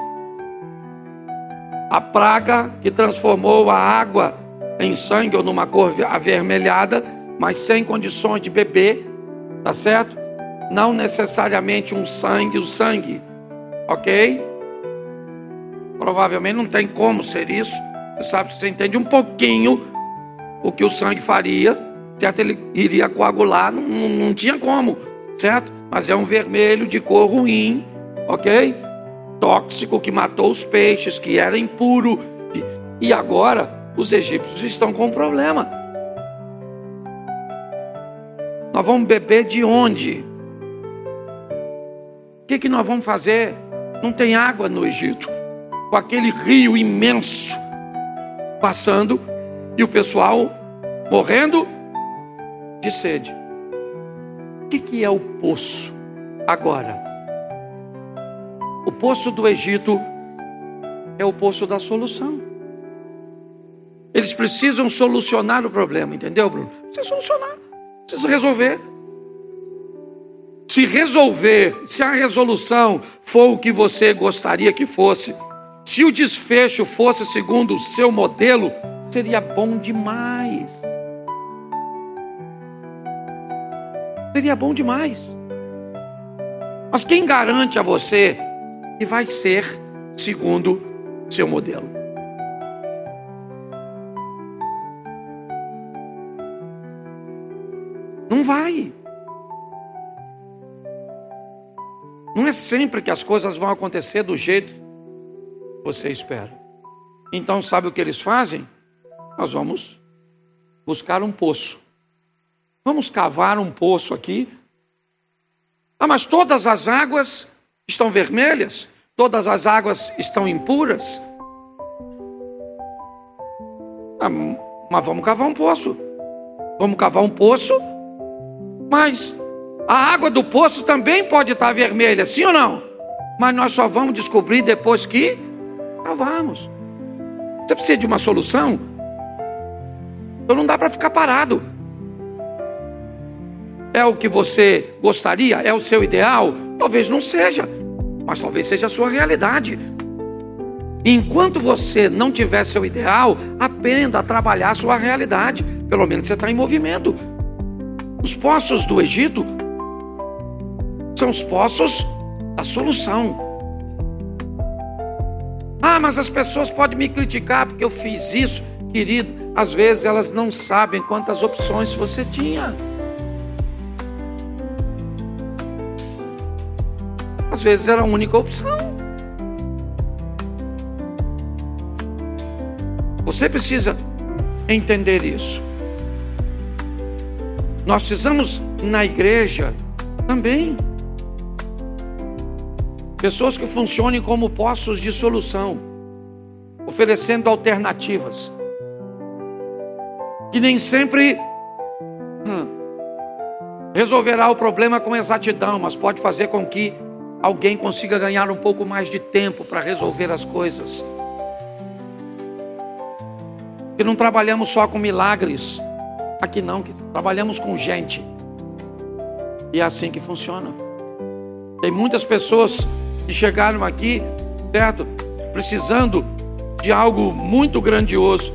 a praga que transformou a água em sangue ou numa cor avermelhada, mas sem condições de beber, tá certo? Não necessariamente o sangue, ok? Provavelmente não tem como ser isso. Você sabe, você entende um pouquinho o que o sangue faria, certo? Ele iria coagular, não tinha como, certo? Mas é um vermelho de cor ruim, ok? Tóxico, que matou os peixes, que era impuro. E agora os egípcios estão com um problema. Nós vamos beber de onde? O que nós vamos fazer? Não tem água no Egito, com aquele rio imenso passando e o pessoal morrendo de sede. O que é o poço agora? O poço do Egito é o poço da solução. Eles precisam solucionar o problema, entendeu, Bruno? Precisa solucionar, precisa resolver. Se resolver, se a resolução for o que você gostaria que fosse, se o desfecho fosse segundo o seu modelo, seria bom demais. Seria bom demais. Mas quem garante a você que vai ser segundo o seu modelo? Não vai. Não é sempre que as coisas vão acontecer do jeito que você espera. Então, sabe o que eles fazem? Nós vamos buscar um poço. Vamos cavar um poço aqui. Ah, mas todas as águas estão vermelhas? Todas as águas estão impuras? Ah, mas vamos cavar um poço. Vamos cavar um poço, mas a água do poço também pode estar vermelha, sim ou não? Mas nós só vamos descobrir depois que cavarmos. Você precisa de uma solução? Então não dá para ficar parado. É o que você gostaria? É o seu ideal? Talvez não seja, mas talvez seja a sua realidade. Enquanto você não tiver seu ideal, aprenda a trabalhar a sua realidade. Pelo menos você está em movimento. Os poços do Egito são os poços da solução. Ah, mas as pessoas podem me criticar porque eu fiz isso. Querido, às vezes elas não sabem quantas opções você tinha. Às vezes era a única opção. Você precisa entender isso. Nós precisamos, na igreja, também, pessoas que funcionem como poços de solução, oferecendo alternativas, que nem sempre resolverá o problema com exatidão, mas pode fazer com que alguém consiga ganhar um pouco mais de tempo para resolver as coisas. Que não trabalhamos só com milagres, aqui não, que trabalhamos com gente. E é assim que funciona. Tem muitas pessoas que chegaram aqui, certo? Precisando de algo muito grandioso,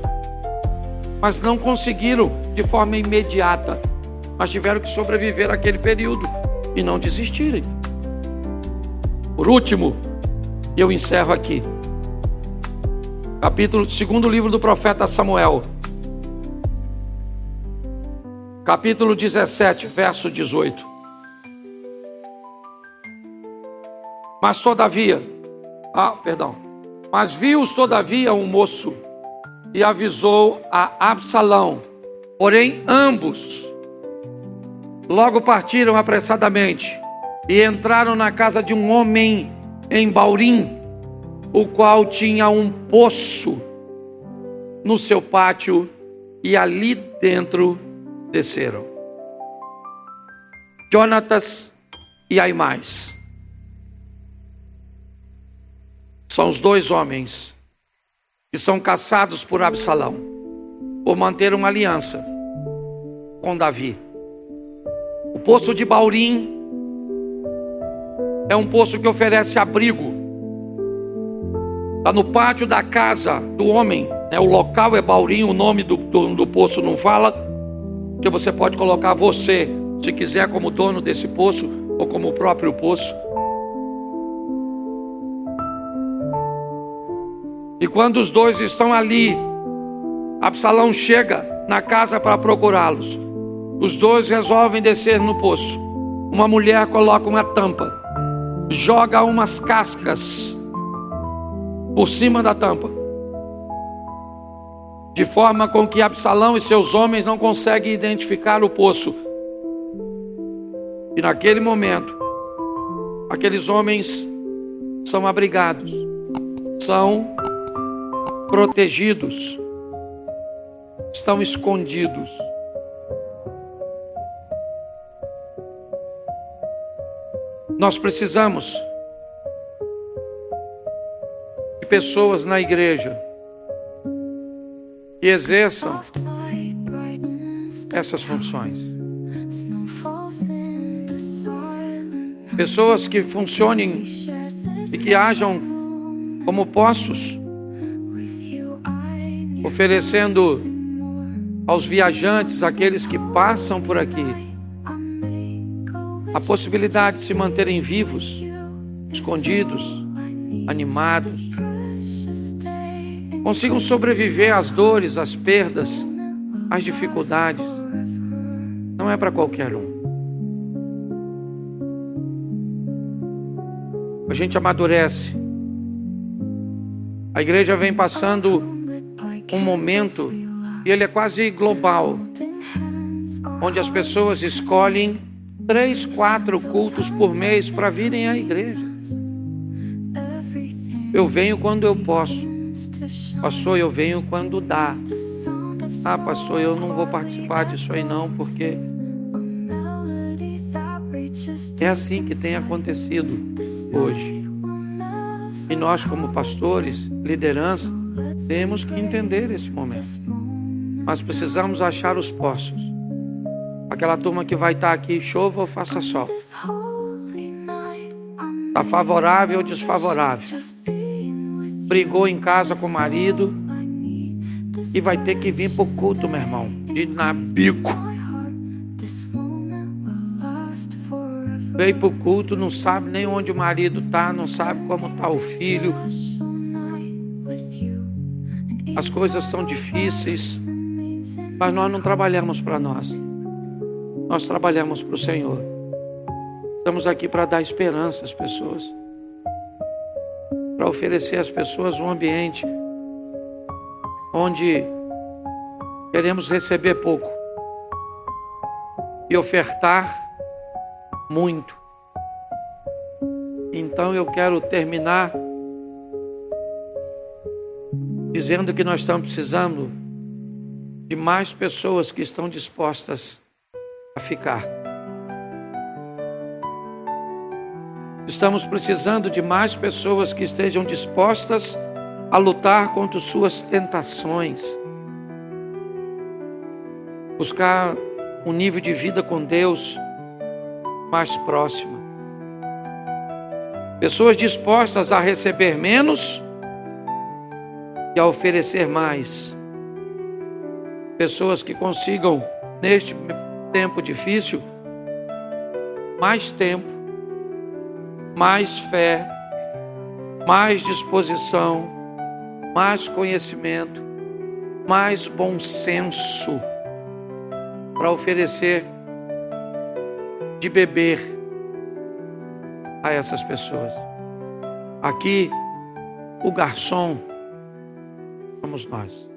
mas não conseguiram de forma imediata, mas tiveram que sobreviver àquele período e não desistirem. Por último, eu encerro aqui. Segundo livro do profeta Samuel, capítulo 17, verso 18. Mas viu-os todavia um moço e avisou a Absalão. Porém, ambos logo partiram apressadamente e entraram na casa de um homem em Baurim, o qual tinha um poço no seu pátio, e ali dentro desceram Jonatas e Aimás. São os dois homens que são caçados por Absalão por manter uma aliança com Davi. O poço de Baurim é um poço que oferece abrigo. Está no pátio da casa do homem, né? O local é Baurim, o nome do poço não fala, que você pode colocar você, se quiser, como dono desse poço, ou como o próprio poço. E quando os dois estão ali, Absalão chega na casa para procurá-los. Os dois resolvem descer no poço. Uma mulher coloca uma tampa, joga umas cascas por cima da tampa, de forma com que Absalão e seus homens não conseguem identificar o poço. E naquele momento, aqueles homens são abrigados, são protegidos, estão escondidos. Nós precisamos de pessoas na igreja que exerçam essas funções. Pessoas que funcionem e que hajam como poços, oferecendo aos viajantes, aqueles que passam por aqui, a possibilidade de se manterem vivos, escondidos, animados, consigam sobreviver às dores, às perdas, às dificuldades. Não não é para qualquer um. A gente amadurece. A igreja vem passando um momento, e ele é quase global, onde as pessoas escolhem 3, 4 cultos por mês para virem à igreja. Eu venho quando eu posso. Pastor, eu venho quando dá. Ah, pastor, eu não vou participar disso aí não, porque é assim que tem acontecido hoje. E nós, como pastores, liderança, temos que entender esse momento. Mas precisamos achar os poços. Aquela turma que vai estar aqui, chova ou faça sol. Está favorável ou desfavorável. Brigou em casa com o marido e vai ter que vir para o culto, meu irmão, de nabico. Veio para o culto, não sabe nem onde o marido está, não sabe como está o filho. As coisas estão difíceis, mas nós não trabalhamos para nós. Nós trabalhamos para o Senhor. Estamos aqui para dar esperança às pessoas, para oferecer às pessoas um ambiente onde queremos receber pouco e ofertar muito. Então eu quero terminar dizendo que nós estamos precisando de mais pessoas que estão dispostas a ficar. Estamos precisando de mais pessoas que estejam dispostas a lutar contra suas tentações, buscar um nível de vida com Deus mais próximo. Pessoas dispostas a receber menos e a oferecer mais. Pessoas que consigam, neste tempo difícil, mais tempo, mais fé, mais disposição, mais conhecimento, mais bom senso para oferecer de beber a essas pessoas. Aqui, o garçom somos nós.